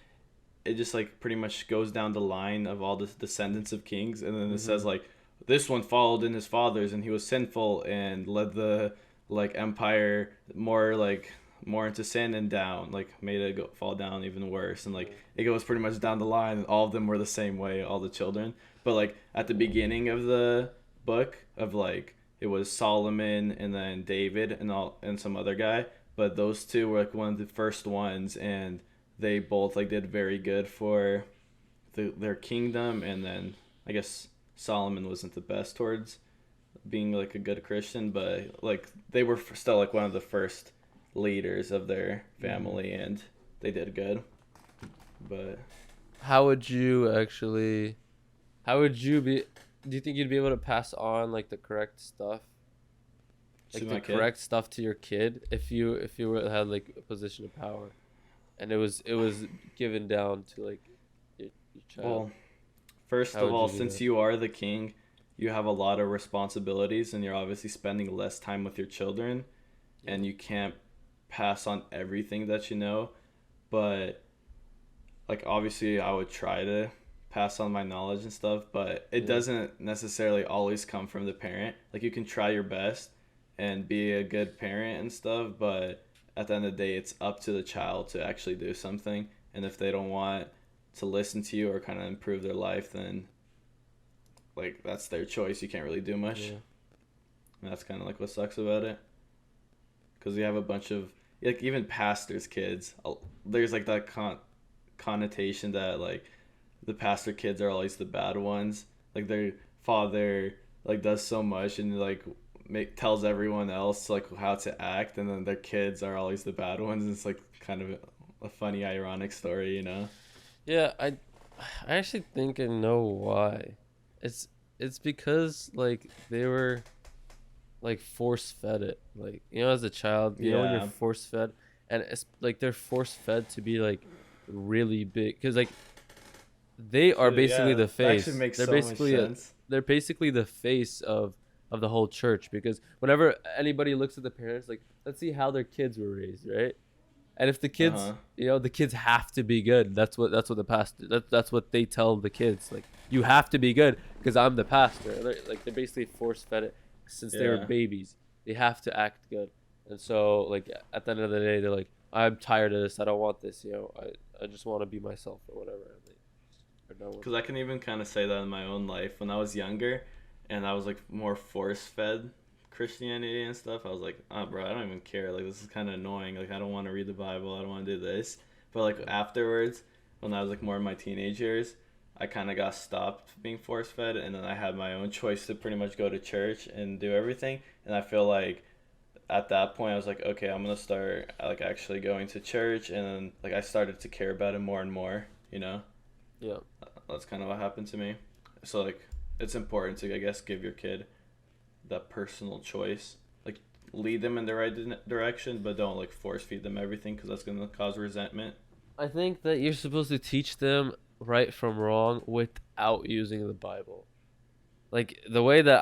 S1: it just like pretty much goes down the line of all the descendants of kings, and then it says
S2: Mm-hmm.
S1: like this one followed in his fathers, and he was sinful and led the like empire more into sin and down, like made it fall down even worse, and like
S2: Yeah.
S1: it goes pretty much down the line, and all of them were the same way, all the children. But like at the beginning of the book of like it was Solomon and then David and some other guy, but those two were like one of the first ones, and they both like did very good for their kingdom, and then I guess Solomon wasn't the best towards being like a good Christian, but like they were still like one of the first leaders of their
S2: Mm-hmm.
S1: family, and they did good. But
S2: How would you actually? How would you be? Do you think you'd be able to pass on like the correct stuff,
S1: to
S2: like the
S1: my kid,
S2: correct stuff to your kid had like a position of power, and it was given down to like your child?
S1: well, first
S2: How
S1: of
S2: would
S1: all,
S2: you do
S1: since
S2: that?
S1: you are the king, you have a lot of responsibilities, and you're obviously spending less time with your children,
S2: Yeah.
S1: and you can't pass on everything that you know. But like obviously I would try to pass on my knowledge and stuff, but it
S2: Yeah.
S1: doesn't necessarily always come from the parent. Like you can try your best and be a good parent and stuff, but at the end of the day it's up to the child to actually do something. And if they don't want to listen to you or kind of improve their life, then like that's their choice. You can't really do much.
S2: Yeah.
S1: And that's kind of like what sucks about it. Because we have a bunch of like even pastors' kids. There's like that connotation that like the pastor kids are always the bad ones. Like their father like does so much and like tells everyone else like how to act, and then their kids are always the bad ones. It's like kind of a funny, ironic story, you know?
S2: Yeah, I actually think I know why. It's it's because like they were like force fed it. Like as a child, when you're
S1: Yeah,
S2: force fed, and it's like they're force fed to be like really big because like they are basically
S1: yeah,
S2: the
S1: that actually
S2: face.
S1: makes so much sense.
S2: They're basically the face of the whole church because whenever anybody looks at the parents, like let's see how their kids were raised, right? And if the
S1: Uh
S2: kids,
S1: huh.
S2: the kids have to be good. That's what the pastor. That's what they tell the kids. Like you have to be good because I'm the pastor. They're basically force fed it since they were
S1: Yeah.
S2: babies. They have to act good, and so like at the end of the day, they're like, I'm tired of this. I don't want this. I just want to be myself or whatever. And they're done with
S1: Because
S2: it.
S1: I can even kind of say that in my own life. When I was younger and I was like more force fed Christianity and stuff, I was like, oh, bro, I don't even care. Like, this is kind of annoying. Like, I don't want to read the Bible. I don't want to do this. But like
S2: Yeah.
S1: afterwards, when I was like more in my teenage years, I kind of got stopped being force fed. And then I had my own choice to pretty much go to church and do everything. And I feel like at that point I was like, okay, I'm gonna start like actually going to church, and then like I started to care about it more and more, you know.
S2: Yeah.
S1: that's kind of what happened to me. So like it's important to I guess give your kid that personal choice. Like lead them in the right direction, but don't like force feed them everything because that's gonna cause resentment.
S2: I think that you're supposed to teach them right from wrong without using the Bible. Like the way that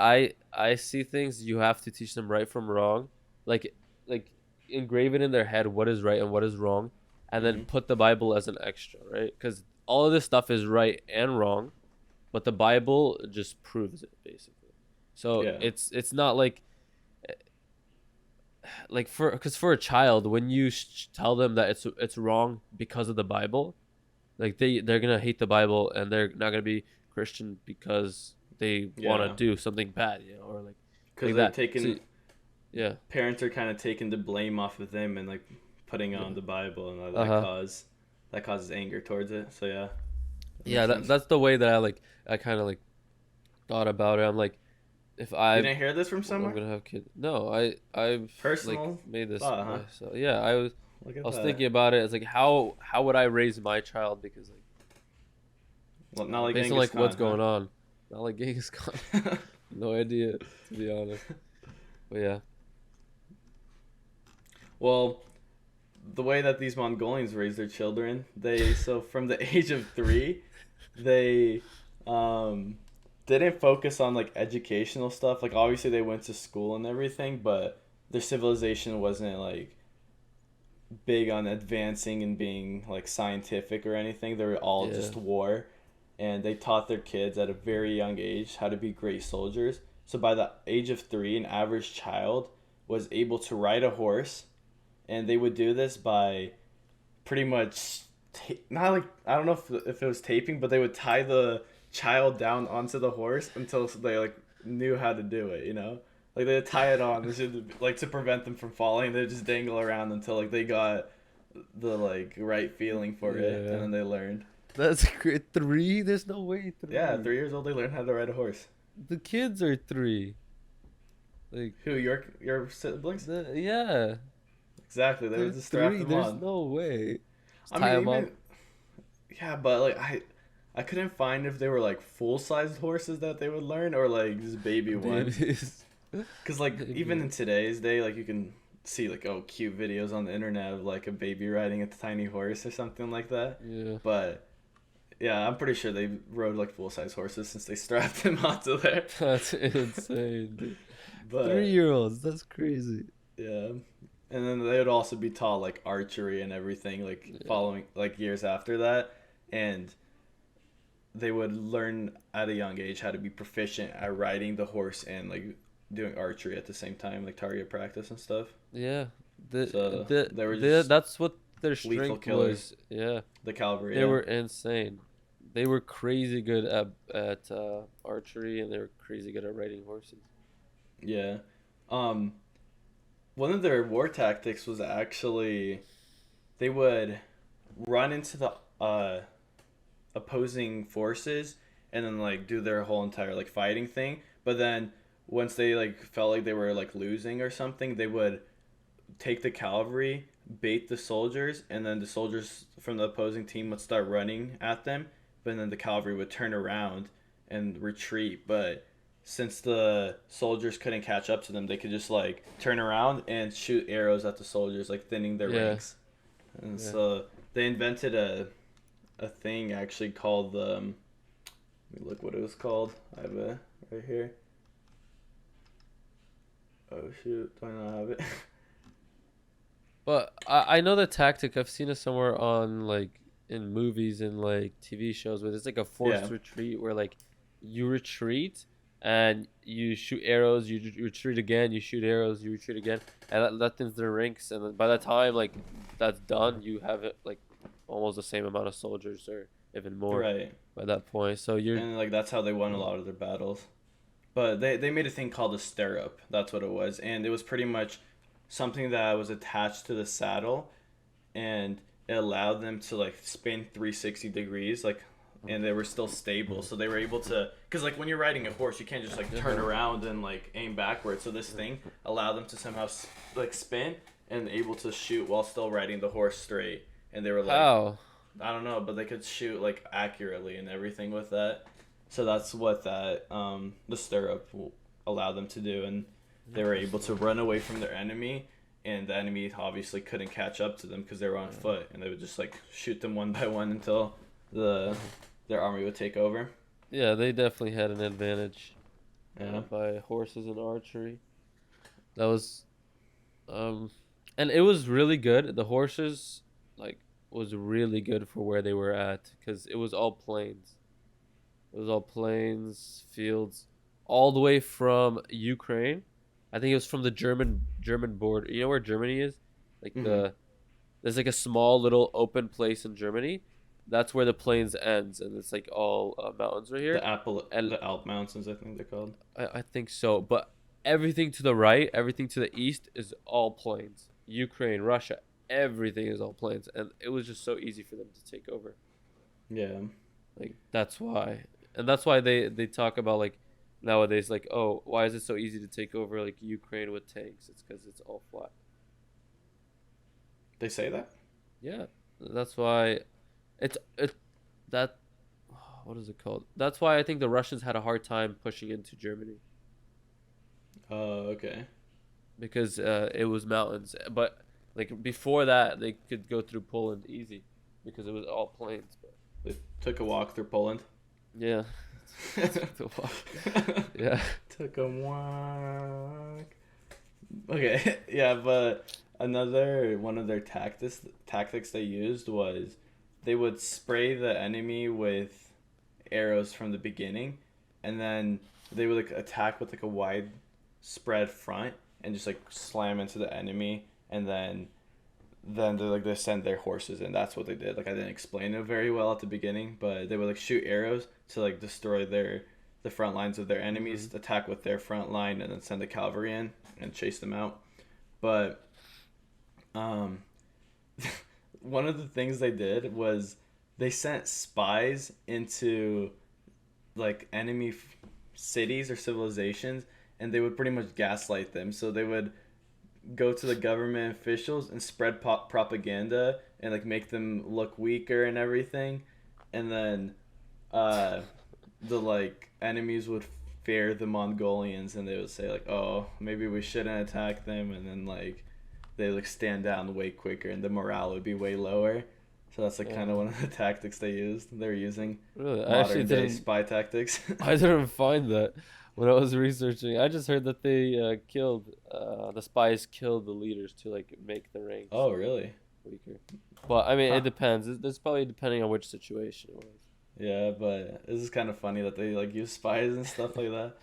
S2: I see things, you have to teach them right from wrong. Like like engrave it in their head what is right and what is wrong, and then
S1: Hmm.
S2: put the Bible as an extra, right? Because all of this stuff is right and wrong, but the Bible just proves it basically. So
S1: Yeah.
S2: it's not like for a child when you tell them that it's wrong because of the Bible, like they're gonna hate the Bible and they're not gonna be Christian because they want to
S1: Yeah.
S2: do something bad, or
S1: Because
S2: like
S1: they're
S2: that. So
S1: taking
S2: yeah,
S1: parents are kind of taking the blame off of them and like putting
S2: yeah,
S1: on the Bible, and
S2: uh huh,
S1: that causes anger towards it. So yeah, that
S2: yeah.
S1: makes sense.
S2: That's the way that I kind of like thought about it. I'm like, if
S1: You didn't hear this from
S2: I'm
S1: somewhere?
S2: gonna have kids, no, I've like
S1: Personal
S2: made this
S1: thought, huh?
S2: myself. Yeah, I
S1: Look at
S2: was
S1: that.
S2: thinking about it. It's like how would I raise my child because like
S1: Well, not like
S2: based on
S1: Genghis
S2: like what's
S1: Khan, huh?
S2: going on, not like Genghis Khan. No idea, to be honest. But yeah.
S1: Well, the way that these Mongolians raise their children, they so from the age of 3, they um didn't focus on like educational stuff. Like obviously they went to school and everything, but their civilization wasn't like big on advancing and being like scientific or anything. They were all
S2: Yeah.
S1: just war, and they taught their kids at a very young age how to be great soldiers. So by the age of 3, an average child was able to ride a horse, and they would do this by pretty much not like I don't know if it was taping, but they would tie the child down onto the horse until they like knew how to do it. Like they would tie it on, like to prevent them from falling. They just dangle around until like they got the like right feeling for it, and
S2: Yeah.
S1: then they learned.
S2: That's great. 3? There's no way
S1: Yeah,
S2: 3.
S1: 3 years old they learned how to ride a horse.
S2: The kids are 3. Like
S1: Who your siblings?
S2: yeah,
S1: Exactly, they
S2: they're
S1: would just strap
S2: 3.
S1: them
S2: There's
S1: on.
S2: no way. Just
S1: I
S2: tie
S1: mean,
S2: them up.
S1: even yeah, but like I couldn't find if they were like full sized horses that they would learn or like just baby ones.
S2: Babies.
S1: Cause like even
S2: Baby.
S1: in today's day, like you can see like cute videos on the internet of like a baby riding a tiny horse or something like that.
S2: Yeah.
S1: But yeah, I'm pretty sure they rode like full size horses since they strapped them onto there.
S2: That's insane, dude.
S1: But
S2: 3-year-olds. That's crazy.
S1: yeah, and then they would also be taught like archery and everything like
S2: Yeah.
S1: following like years after that, and they would learn at a young age how to be proficient at riding the horse and like doing archery at the same time, like target practice and stuff.
S2: Yeah.
S1: So they were
S2: The
S1: just
S2: that's what their
S1: lethal
S2: strength
S1: killers.
S2: was. Yeah.
S1: The cavalry.
S2: They
S1: Yeah.
S2: were insane. They were crazy good at archery, and they were crazy good at riding horses.
S1: Yeah. Um, One of their war tactics was actually they would run into the opposing forces and then like do their whole entire like fighting thing. But then once they like felt like they were like losing or something, they would take the cavalry, bait the soldiers, and then the soldiers from the opposing team would start running at them. But then the cavalry would turn around and retreat. But since the soldiers couldn't catch up to them, they could just like turn around and shoot arrows at the soldiers, like thinning their
S2: Yeah.
S1: ranks. And
S2: Yeah.
S1: so they invented a thing actually called the. Let me look what it was called. I have it right here. Oh shoot! Do I not have it?
S2: But I know the tactic. I've seen it somewhere on like in movies and like TV shows where it's like a forced
S1: Yeah.
S2: retreat where like you retreat and you shoot arrows, you retreat again, you shoot arrows, you retreat again, and that thins their ranks. And then by the time like that's done, you have it like almost the same amount of soldiers or even more
S1: Right.
S2: by that point. So you're
S1: And like that's how they won a lot of their battles. But they made a thing called a stirrup. That's what it was, and it was pretty much something that was attached to the saddle, and it allowed them to like spin 360 degrees, like, and they were still stable. So they were able to, because like when you're riding a horse, you can't just like turn around and like aim backwards. So this thing allowed them to somehow like spin and able to shoot while still riding the horse straight. And they were like,
S2: how
S1: I don't know, but they could shoot like accurately and everything with that. So that's what that the stirrup allowed them to do, and they were able to run away from their enemy, and the enemy obviously couldn't catch up to them because they were on foot, and they would just like shoot them one by one until their army would take over.
S2: Yeah, they definitely had an advantage
S1: Yeah.
S2: by horses and archery. That was, and it was really good. The horses, like, was really good for where they were at because it was all plains. It was all plains, fields, all the way from Ukraine. I think it was from the German border. You know where Germany is? Like
S1: Mm-hmm.
S2: there's like a small little open place in Germany. That's where the plains ends, and it's like all mountains right here. And
S1: The Alp Mountains, I think they're called.
S2: I think so, but everything to the right, everything to the east is all plains. Ukraine, Russia, everything is all plains, and it was just so easy for them to take over.
S1: Yeah.
S2: Like that's why, and that's why they talk about like nowadays, like, oh, why is it so easy to take over like Ukraine with tanks? It's because it's all flat.
S1: They say that.
S2: Yeah, that's why it that what is it called? That's why I think the Russians had a hard time pushing into Germany
S1: Oh, okay.
S2: because it was mountains. But like before that, they could go through Poland easy because it was all plains. But
S1: They took a walk through Poland.
S2: yeah, yeah.
S1: Took a walk. Okay, yeah, but another one of their tactics they used was they would spray the enemy with arrows from the beginning, and then they would like attack with like a wide spread front and just like slam into the enemy, and then they send their horses, and that's what they did. Like I didn't explain it very well at the beginning, but they would like shoot arrows to like destroy the front lines of their enemies, attack with their front line, and then send the cavalry in and chase them out. But um, one of the things they did was they sent spies into like cities or civilizations, and they would pretty much gaslight them. So they would go to the government officials and spread propaganda and like make them look weaker and everything, and then uh, the like enemies would fear the Mongolians, and they would say like, oh, maybe we shouldn't attack them, and then like they like stand down way quicker, and the morale would be way lower. So that's like kind of one of the tactics they used. They're using
S2: Really, I actually
S1: modern day
S2: didn't.
S1: spy tactics.
S2: I didn't find that when I was researching. I just heard that they killed the spies killed the leaders to like make the ranks
S1: Oh, really?
S2: weaker. But I mean,
S1: Huh.
S2: it depends. It's probably depending on which situation it was.
S1: Yeah, but this is kind of funny that they like use spies and stuff like that.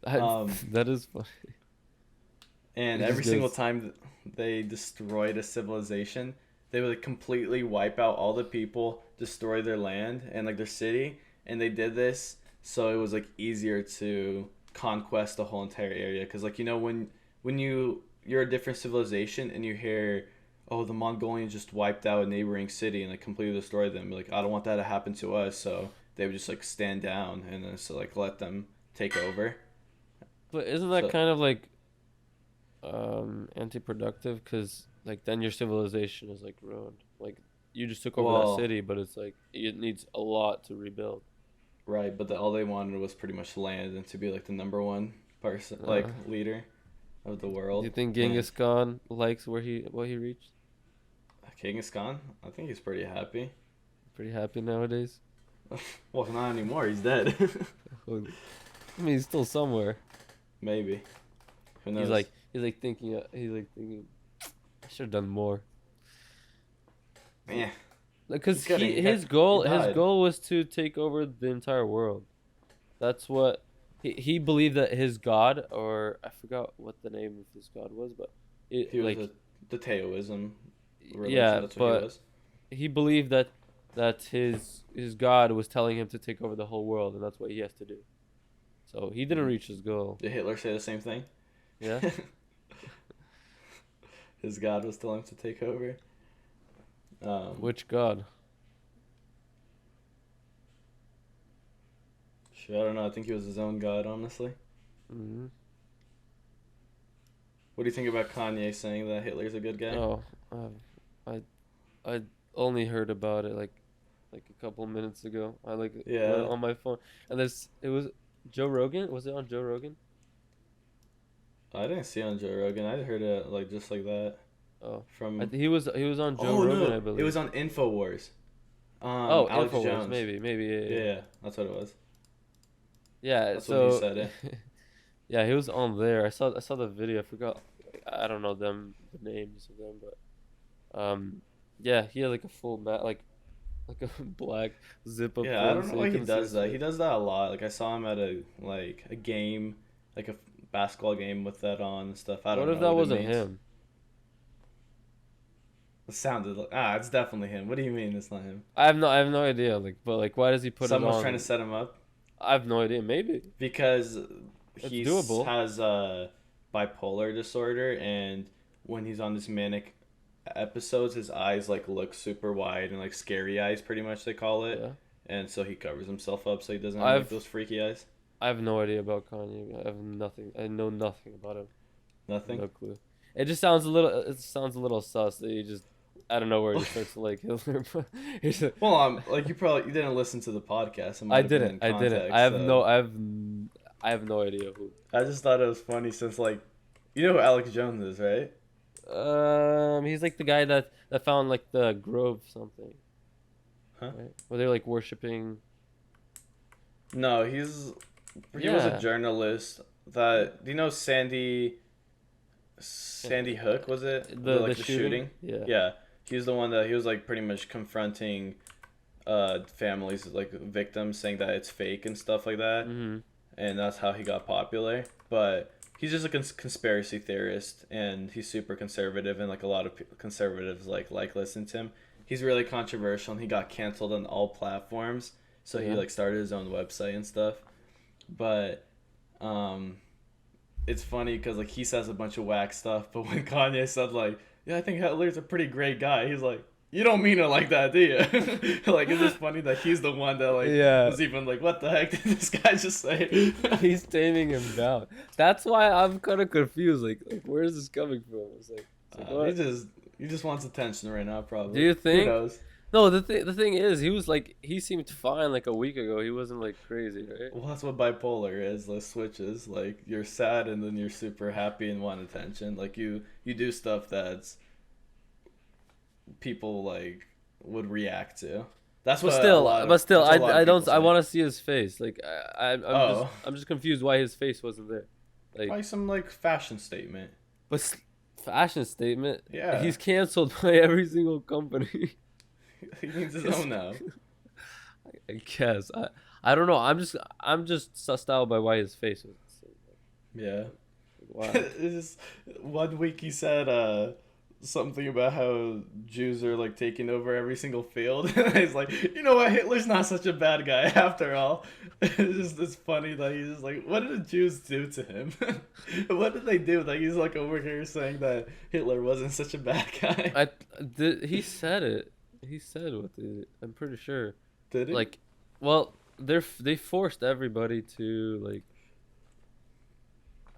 S2: I,
S1: Um,
S2: that is funny.
S1: and
S2: It just
S1: every single
S2: goes.
S1: time they destroyed a civilization, they would like, completely wipe out all the people, destroy their land and like their city, and they did this so it was like easier to conquest the whole entire area. Because like when you're a different civilization and you hear, oh, the Mongolians just wiped out a neighboring city and like completely destroyed them, like I don't want that to happen to us, so they would just like stand down and then so like let them take over.
S2: But isn't that
S1: So
S2: kind of like anti-productive? Because like then your civilization is like ruined. Like you just took over that
S1: well,
S2: city, but it's like it needs a lot to rebuild.
S1: right, but all they wanted was pretty much land and to be like the number one person, like
S2: Uh,
S1: leader of the
S2: do you
S1: world.
S2: think
S1: And
S2: Genghis Khan likes what he reached?
S1: Genghis Khan, I think he's pretty happy.
S2: Pretty happy nowadays.
S1: Well, not anymore. He's dead.
S2: Well, I mean, he's still somewhere.
S1: Maybe. Who
S2: He's
S1: knows?
S2: like he's like thinking I should have done more.
S1: Yeah.
S2: Because
S1: He
S2: his
S1: died.
S2: goal was to take over the entire world. That's what he believed that his god, or I forgot what the name of his god was, but
S1: He
S2: it
S1: was
S2: like
S1: the Taoism religion.
S2: yeah,
S1: That's what he
S2: but
S1: was.
S2: he believed that his god was telling him to take over the whole world, and that's what he has to do. So he didn't reach his goal.
S1: Did Hitler say the same thing?
S2: Yeah.
S1: His God was telling him to take over.
S2: Which god?
S1: Shit, I don't know. I think he was his own God, honestly.
S2: Hmm.
S1: What do you think about Kanye saying that Hitler's a good guy?
S2: Oh, I I only heard about it like like a couple minutes ago. I like went
S1: Yeah.
S2: on my phone, and it was Joe Rogan. Was it on Joe Rogan?
S1: I didn't see it on Joe Rogan. I heard it like just like that
S2: Oh,
S1: from.
S2: he was on Joe
S1: Oh
S2: Rogan, I
S1: no, it
S2: believe.
S1: was on Infowars.
S2: Oh,
S1: Alex
S2: Infowars,
S1: Jones.
S2: maybe,
S1: Yeah,
S2: yeah.
S1: yeah, that's what it was.
S2: Yeah,
S1: That's what he
S2: so
S1: said. It.
S2: yeah, he was on there. I saw the video. I forgot. I don't know the names of them, but yeah, he had like a full like a black zip up
S1: Yeah, I
S2: phone
S1: don't know
S2: so you
S1: why he
S2: couldn't see
S1: does
S2: his
S1: that. He
S2: face.
S1: does that a lot. Like I saw him at a game, like a basketball game with that on and stuff. I
S2: What
S1: don't
S2: if
S1: know
S2: that
S1: what it
S2: wasn't
S1: means.
S2: him?
S1: It sounded like it's definitely him. What do you mean it's not him?
S2: I have no idea. Like, but like, why does he put it
S1: Someone's trying to
S2: on?
S1: set him up
S2: I have no idea. Maybe
S1: because
S2: it's
S1: he
S2: doable.
S1: has bipolar disorder, and when he's on this manic episodes, his eyes like look super wide and like scary eyes, pretty much they call it.
S2: Yeah,
S1: And so he covers himself up so he doesn't have like
S2: I've
S1: those freaky eyes.
S2: I have no idea about Kanye. I have nothing. I know nothing about him.
S1: Nothing.
S2: No clue. It just sounds a little. It sounds a little sus that he just out of nowhere just starts to like Hitler.
S1: Well, I'm like you didn't listen to the podcast. It might
S2: I
S1: have been
S2: didn't.
S1: in
S2: I didn't.
S1: context, so
S2: I have no idea who.
S1: I just thought it was funny since like you know who Alex Jones is, right?
S2: He's like the guy that found like the grove something.
S1: Huh?
S2: Right? Where they're like worshiping.
S1: No, he was a
S2: Yeah.
S1: journalist that do you know Sandy Hook was it?
S2: The shooting? Yeah.
S1: Yeah. He was the one that he was like pretty much confronting families like victims saying that it's fake and stuff like that.
S2: Mm-hmm.
S1: And that's how he got popular. But he's just a conspiracy theorist, and he's super conservative, and like a lot of conservatives like listen to him. He's really controversial, and he got canceled on all platforms. So he
S2: Yeah.
S1: like started his own website and stuff. But it's funny because like he says a bunch of whack stuff, but when Kanye said like, yeah, I think Hitler's a pretty great guy, he's like, you don't mean it like that, do you? Like, it's just funny that he's the one that like
S2: Yeah.
S1: was even like, what the heck did this guy just say?
S2: He's taming him down. That's why I'm kind of confused. Like, where is this coming from? It's like what?
S1: He just wants attention right now, probably.
S2: Do you think?
S1: Who knows?
S2: No, the thing is, he seemed fine like a week ago. He wasn't like crazy, right?
S1: Well, that's what bipolar is. Like switches. Like you're sad and then you're super happy and want attention. Like you do stuff that's people like would react to. That's what.
S2: I don't. I want to see his face. Like
S1: Oh.
S2: I'm just confused why his face wasn't there. Like,
S1: Probably some like fashion statement.
S2: but fashion statement.
S1: Yeah.
S2: He's canceled by every single company.
S1: He needs his own now.
S2: I guess. I don't know. I'm just sussed out by why his face was.
S1: Yeah.
S2: Wow.
S1: It's just, 1 week he said something about how Jews are like taking over every single field. He's like, you know what, Hitler's not such a bad guy after all. It's funny that he's just like, what did the Jews do to him? What did they do? Like he's like over here saying that Hitler wasn't such a bad guy.
S2: He said it. He said what they. I'm pretty sure.
S1: Did he?
S2: Like, well, they forced everybody to like.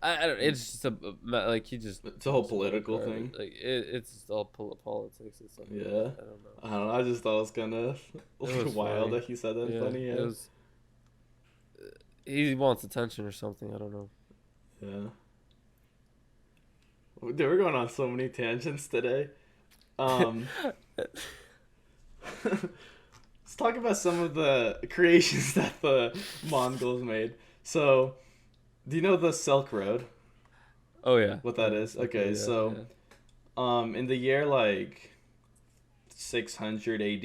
S2: I don't. It's just like he just.
S1: It's a whole political thing.
S2: Like it's just all politics. It's like,
S1: Yeah.
S2: I don't know.
S1: I don't know. I just thought it was kind of
S2: was
S1: wild
S2: funny.
S1: that he said that.
S2: Yeah,
S1: Funny. Yeah.
S2: it was. He wants attention or something. I don't know.
S1: Yeah. Dude, we're going on so many tangents today. Let's talk about some of the creations that the Mongols made. So, do you know the Silk Road?
S2: Oh yeah.
S1: What that is? Okay,
S2: Yeah,
S1: so, in the year like 600 AD,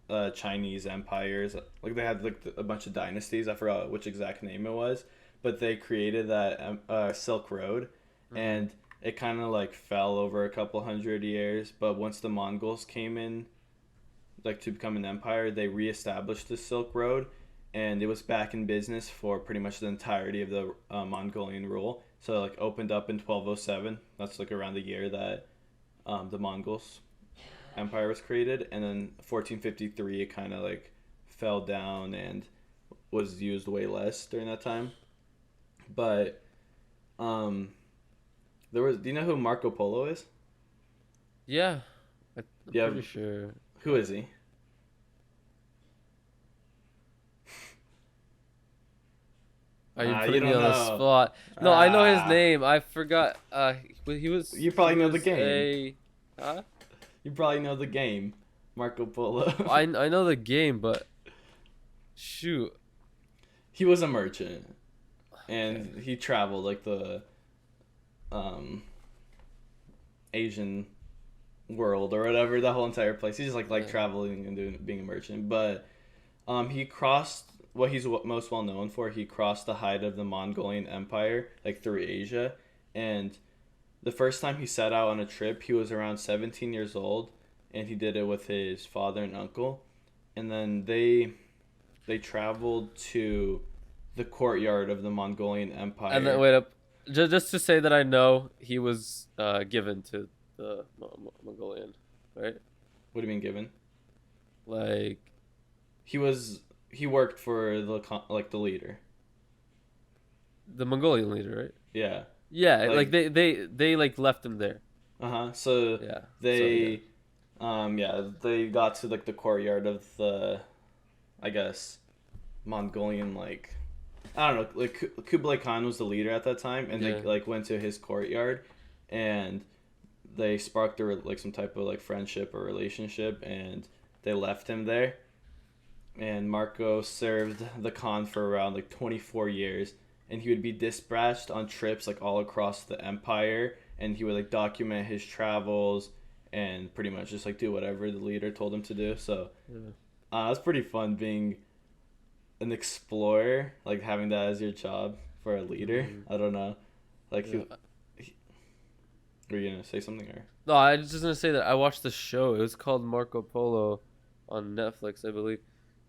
S1: the Chinese empires, like they had like a bunch of dynasties. I forgot which exact name it was, but they created that Silk Road, and it kind of like fell over a couple hundred years. But once the Mongols came in, like to become an empire, they reestablished the Silk Road, and it was back in business for pretty much the entirety of the Mongolian rule. So like opened up in 1207. That's like around the year that the Mongols empire was created, and then 1453 it kind of like fell down and was used way less during that time. But there was. Do you know who Marco Polo is?
S2: Yeah. I'm
S1: Yeah.
S2: pretty sure.
S1: Who is he?
S2: Are you
S1: You
S2: putting me
S1: don't
S2: on the
S1: know.
S2: spot? No, I know his
S1: Ah,
S2: name. I forgot. He was.
S1: you probably
S2: He
S1: know the
S2: was
S1: game.
S2: a. Huh?
S1: You probably know the game, Marco Polo.
S2: I know the game, but shoot.
S1: He was a merchant,
S2: Okay.
S1: and he traveled like the um Asian world or whatever, the whole entire place. He just like
S2: Yeah.
S1: traveling and doing being a merchant. But he crossed what he's most well known for. He crossed the height of the Mongolian Empire like through Asia, and the first time he set out on a trip, he was around 17 years old, and he did it with his father and uncle, and then they traveled to the courtyard of the Mongolian
S2: And then
S1: Empire.
S2: wait up. Just to say that I know he was given to the Mongolian, right?
S1: What do you mean given?
S2: Like
S1: He worked for like the leader.
S2: the Mongolian leader, right?
S1: Yeah.
S2: Yeah, like
S1: Like
S2: they like left him there.
S1: uh-huh. So
S2: Yeah. So yeah.
S1: they yeah, they got to like the courtyard of the I guess Mongolian like I don't know, like Kublai Khan was the leader at that time and
S2: Yeah.
S1: they like went to his courtyard and they sparked like some type of like friendship or relationship and they left him there and Marco served the Khan for around like 24 years and he would be dispatched on trips like all across the empire and he would like document his travels and pretty much just like do whatever the leader told him to do. So
S2: Yeah.
S1: it's pretty fun being an explorer, like having that as your job for a leader.
S2: Mhm.
S1: I don't know. Like,
S2: Yeah.
S1: were you gonna say something or?
S2: No, I was just gonna say that I watched the show. It was called Marco Polo on Netflix, I believe.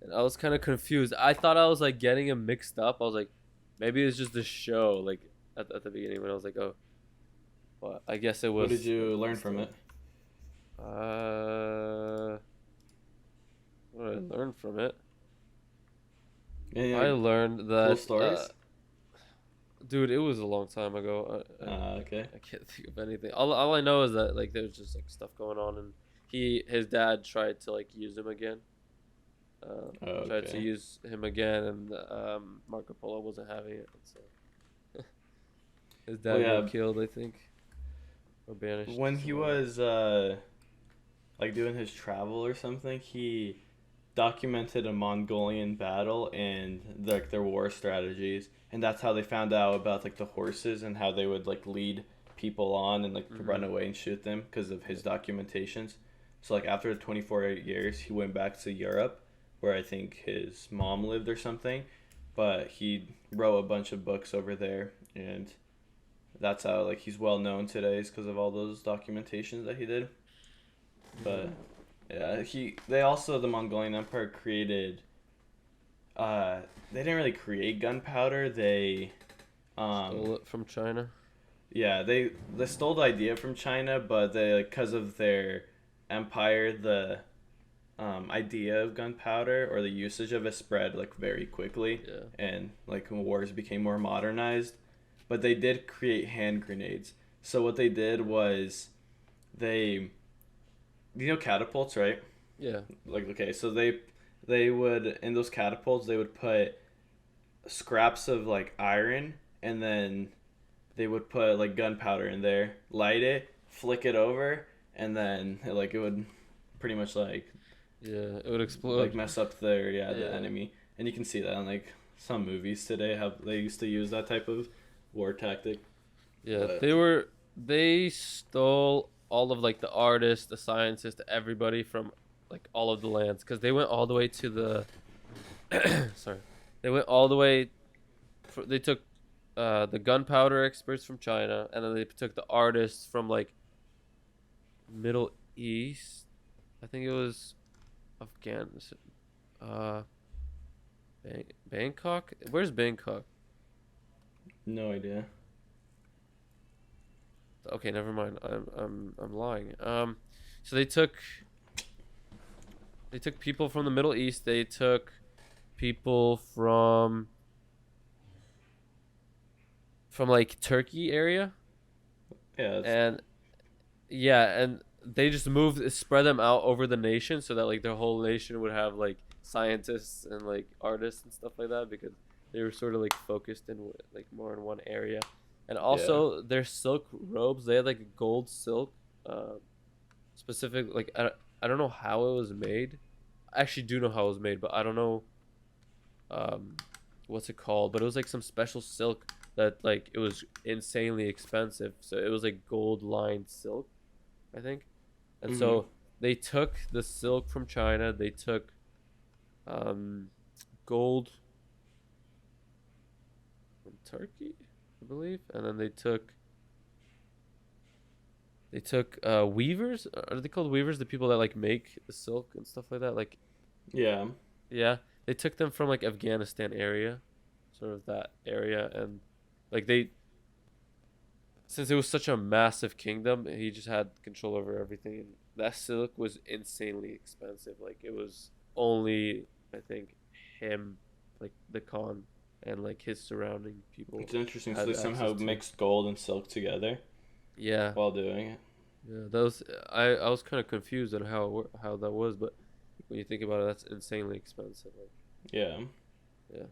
S2: And I was kind of confused. I thought I was like getting him mixed up. I was like, maybe it's just the show. Like at the beginning when I was like, oh, but I guess it
S1: What did
S2: was.
S1: you learn from
S2: Still.
S1: it?
S2: What did I learn from it?
S1: Any
S2: I
S1: like,
S2: learned
S1: cool
S2: that,
S1: stories?
S2: dude, it was a long time ago.
S1: Okay.
S2: I can't think of anything. All I know is that like there's just like stuff going on, and his dad tried to like use him again. Tried to
S1: Okay.
S2: use him again, and Marco Polo wasn't having it. So his
S1: Well,
S2: dad
S1: yeah.
S2: got killed, I think, or banished.
S1: When he
S2: something like
S1: was like doing his travel or something, he documented a Mongolian battle and like their war strategies, and that's how they found out about like the horses and how they would like lead people on and like
S2: that.
S1: run away and shoot them because of his documentations. So like after 24 years, he went back to Europe, where I think his mom lived or something, but he wrote a bunch of books over there, and that's how like he's well known today is because of all those documentations that he did. But yeah, they also the Mongolian Empire created. They didn't really create gunpowder. They,
S2: Stole it from China.
S1: yeah, they stole the idea from China, but they because of their empire, the idea of gunpowder or the usage of it spread like very quickly,
S2: Yeah.
S1: and like wars became more modernized. But they did create hand grenades. So what they did was they, catapults, right?
S2: Yeah.
S1: Like okay, so they would in those catapults they would put scraps of like iron and then they would put like gunpowder in there, light it, flick it over, and then like it would pretty much
S2: Yeah. It would
S1: like
S2: explode.
S1: mess up their the
S2: Yeah.
S1: enemy. And you can see that in like some movies today how they used to use that type of war tactic.
S2: Yeah.
S1: But
S2: They stole all of like the artists, the scientists, everybody from like all of the lands because they went all the way to the. Sorry, they went all the way. They took the gunpowder experts from China, and then they took the artists from like Middle East. I think it was Afghanistan. Uh, Bangkok. Where's Bangkok?
S1: no idea.
S2: Okay, never mind. I'm lying. So they took people from the Middle East. They took people from like Turkey area,
S1: Yeah, it's,
S2: and yeah, and they just spread them out over the nation so that like their whole nation would have like scientists and like artists and stuff like that because They were sort of like focused in like more in one area, and
S1: Yeah.
S2: also their silk robes. They had like gold silk, specific. Like I don't know how it was made. I actually do know how it was made, but I don't know um what's it called. But it was like some special silk that like it was insanely expensive. So it was like gold lined silk, I think. And
S1: Mm-hmm.
S2: so they took the silk from China. They took um gold from Turkey, I believe, and then they took weavers. Are they called weavers? The people that like make the silk and stuff like that. Like
S1: Yeah.
S2: yeah, they took them from like Afghanistan area, sort of that area, and like they since it was such a massive kingdom, he just had control over everything. And that silk was insanely expensive. Like it was only I think him, like the Khan, and like his surrounding people
S1: It's interesting. So
S2: had
S1: they
S2: access
S1: somehow
S2: to.
S1: mixed gold and silk together
S2: Yeah,
S1: while doing it.
S2: yeah. That was I was kind of confused on how that was, but when you think about it, that's insanely expensive. Like
S1: Yeah.
S2: yeah,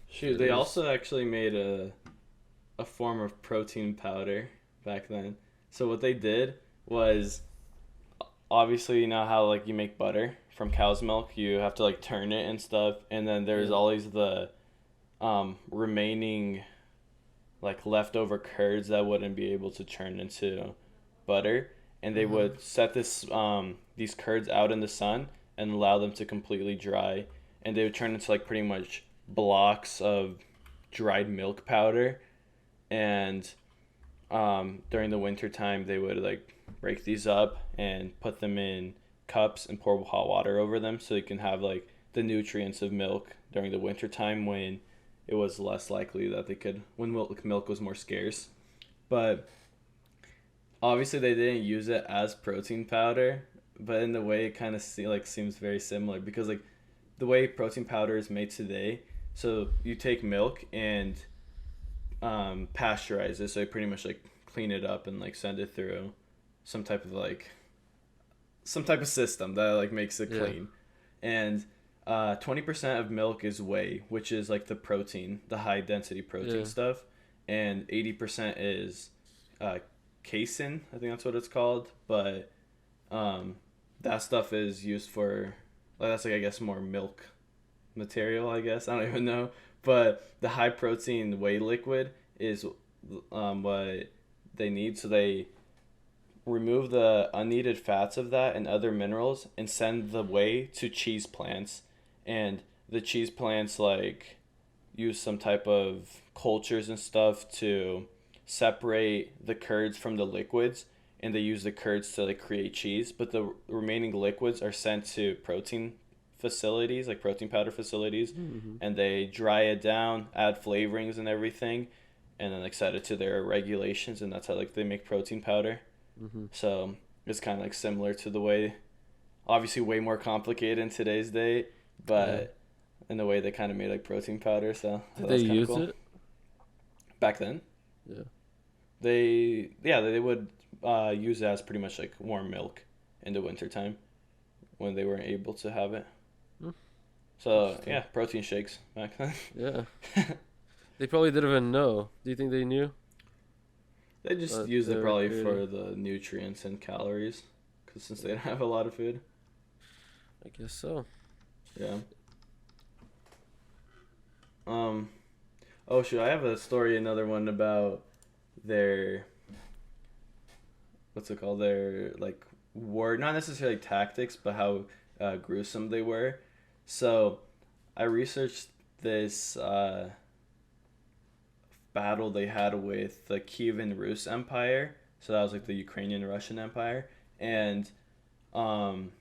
S1: Shoot,
S2: it
S1: they
S2: is.
S1: also actually made a form of protein powder back then. So what they did was obviously you know how like you make butter from cow's milk, you have to like turn it and stuff, and then there's
S2: Yeah.
S1: always the remaining like leftover curds that wouldn't be able to turn into butter, and they
S2: Mhm.
S1: would set these curds out in the sun and allow them to completely dry, and they would turn into like pretty much blocks of dried milk powder. And during the winter time they would like break these up and put them in cups and pour hot water over them so you can have like the nutrients of milk during the winter time when it was less likely that they could when milk was more scarce. But obviously they didn't use it as protein powder, but in the way it kind of seems very similar because like the way protein powder is made today, so you take milk and pasteurize it, so you pretty much like clean it up and like send it through some type of like some type of system that like makes it
S2: Yeah.
S1: clean. And 20% of milk is whey, which is like the protein, the high density protein
S2: Yeah.
S1: stuff, and 80% is uh, casein. I think that's what it's called. But um, that stuff is used for like that's like I guess more milk material. I guess I don't even know. But the high protein whey liquid is what they need. So they remove the unneeded fats of that and other minerals and send the whey to cheese plants. And the cheese plants like use some type of cultures and stuff to separate the curds from the liquids, and they use the curds to like create cheese, but the remaining liquids are sent to protein facilities, like protein powder facilities,
S2: Mhm.
S1: and they dry it down, add flavorings and everything, and then like set it to their regulations, and that's how like they make protein powder.
S2: Mhm.
S1: So it's kind of like similar to the way, obviously way more complicated in today's day,
S2: Yeah.
S1: but in the way they kind of made like protein powder. So
S2: Did they
S1: that's kind of
S2: use
S1: cool.
S2: it?
S1: Back then,
S2: Yeah.
S1: they would use it as pretty much like warm milk in the wintertime when they weren't able to have it.
S2: Hmm.
S1: So
S2: Interesting.
S1: yeah, protein shakes back then.
S2: Yeah. They probably didn't even know. Do you think they knew
S1: They just
S2: what
S1: used
S2: they
S1: it
S2: were
S1: probably
S2: creating?
S1: for the nutrients and calories, because since they
S2: Yeah.
S1: don't have a lot of food.
S2: I guess so.
S1: Yeah. Um. Oh shoot! I have a story. Another one about their what's it called? Their like war, not necessarily tactics, but how gruesome they were. So I researched this battle they had with the Kievan Rus Empire. So that was like the Ukrainian Russian Empire, and um,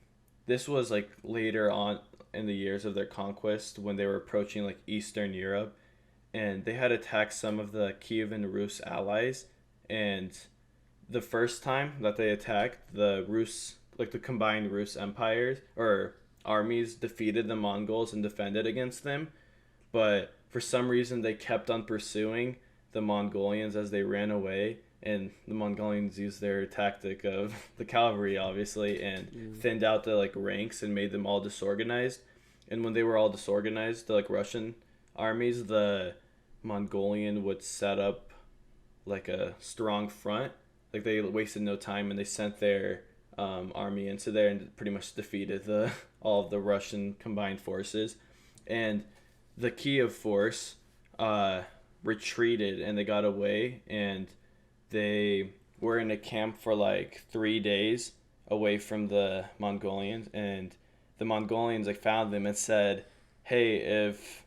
S1: this was like later on in the years of their conquest when they were approaching like Eastern Europe, and they had attacked some of the Kievan Rus allies. And the first time that they attacked, the Rus, like the combined Rus empires or armies, defeated the Mongols and defended against them. But for some reason, they kept on pursuing the Mongolians as they ran away. And the Mongolians used their tactic of the cavalry, obviously, and
S2: Mm.
S1: thinned out the like ranks and made them all disorganized. And when they were all disorganized, the like Russian armies, the Mongolian would set up like a strong front. Like they wasted no time and they sent their army into there and pretty much defeated the all of the Russian combined forces. And the Kiev force retreated and they got away, and they were in a camp for like 3 days away from the Mongolians, and the Mongolians like found them and said, "Hey, if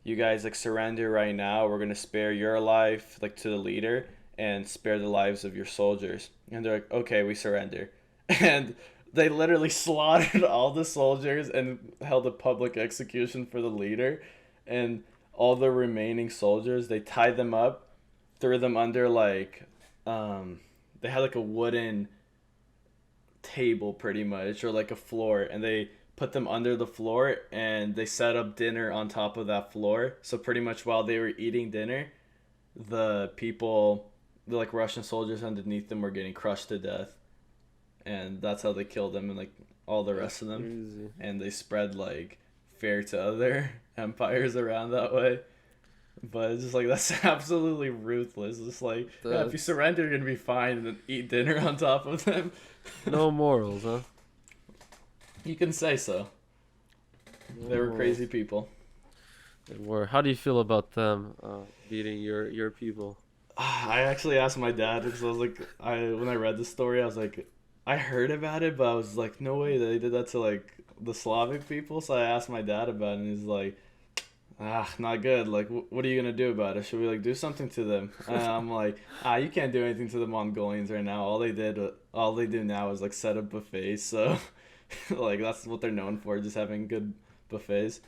S1: you guys like surrender right now, we're gonna spare your life like to the leader and spare the lives of your soldiers." And they're like, "Okay, we surrender." And they literally slaughtered all the soldiers and held a public execution for the leader, and all the remaining soldiers, they tied them up, threw them under like they had like a wooden table pretty much, or like a floor, and they put them under the floor and they set up dinner on top of that floor. So pretty much while they were eating dinner, the people, the like Russian soldiers underneath them were getting crushed to death. And that's how they killed them and like all the rest of them.
S2: Crazy.
S1: And they spread like fear to other empires around that way. But it's just like, that's absolutely ruthless. It's like, yeah, if you surrender, you're gonna be fine, and then eat dinner on top of them.
S2: No morals, huh?
S1: You can say so. They were crazy people.
S2: They were. How do you feel about them beating your people?
S1: I actually asked my dad because I was like, when I read the story, I was like, I heard about it, but I was like, no way they did that to like the Slavic people. So I asked my dad about it, and he's like, not good. Like, what are you gonna do about it? Should we like do something to them? And I'm like, you can't do anything to the Mongolians right now. All they do now is like set up buffets. So, like that's what they're known for, just having good buffets.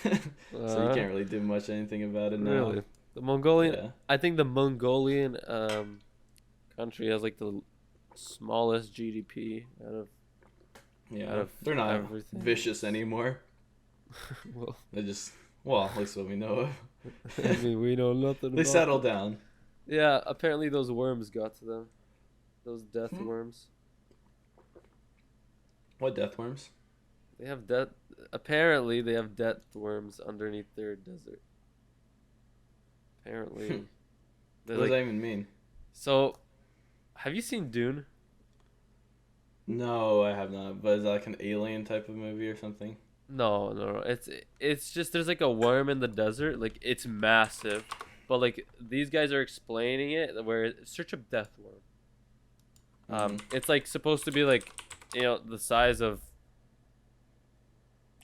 S1: So you can't really do much anything about it now.
S2: Really, the Mongolian.
S1: Yeah.
S2: I think the Mongolian country has like the smallest GDP out of.
S1: Yeah, they're not
S2: everything.
S1: vicious anymore.
S2: Well,
S1: They just. Well, at least what we know of.
S2: I mean, we know nothing.
S1: They settled down.
S2: Yeah, apparently those worms got to them. Those death worms.
S1: What death worms?
S2: They have death. Apparently, they have death worms underneath their desert. Apparently.
S1: What does that even mean? So,
S2: have you seen Dune?
S1: No, I have not. But is that like an alien type of movie or something?
S2: No. It's just there's like a worm in the desert. Like it's massive, but like these guys are explaining it where search up death worm. It's like supposed to be like, the size of.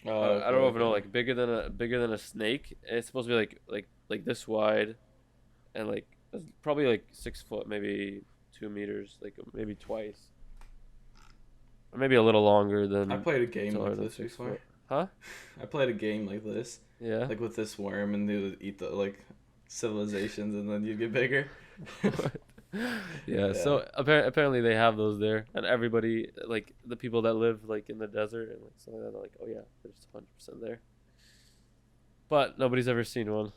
S2: I don't even know, like bigger than a snake. And it's supposed to be like this wide, and like probably like 6 foot, maybe 2 meters, like maybe twice, or maybe a little longer than.
S1: I played a game like this before.
S2: Huh?
S1: I played a game like this.
S2: Yeah.
S1: Like with this worm, and they would eat the like civilizations, and then you'd get bigger.
S2: Yeah. So apparently they have those there, and everybody, like the people that live like in the desert and like something like that, are like, oh yeah, there's 100% there. But nobody's ever seen one.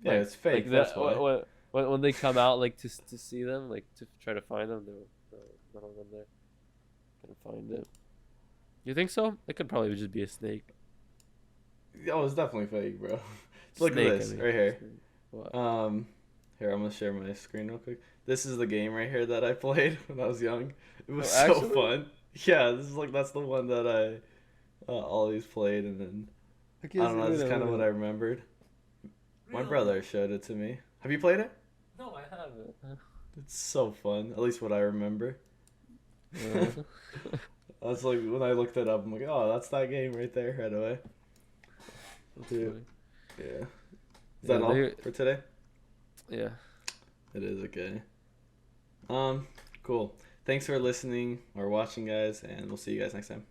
S1: Yeah, it's fake. Like that's why.
S2: When they come out, like to see them, like to try to find them, they're none of them there. Can find it. You think so? It could probably just be a snake.
S1: Oh, it's definitely fake, bro. Look at this right here.
S2: What?
S1: Here, I'm gonna share my screen real quick. This is the game right here that I played when I was young. It was so fun. Yeah, this is that's the one that I always played, and then I don't know. That's kind of what I remembered. Really? My brother showed it to me. Have you played it?
S2: No, I haven't.
S1: It's so fun. At least what I remember. That's like when I looked it up, I'm like, oh, that's that game right there, right away. Dude. Yeah. Is that all for today?
S2: Yeah.
S1: It is okay. Cool. Thanks for listening or watching, guys, and we'll see you guys next time.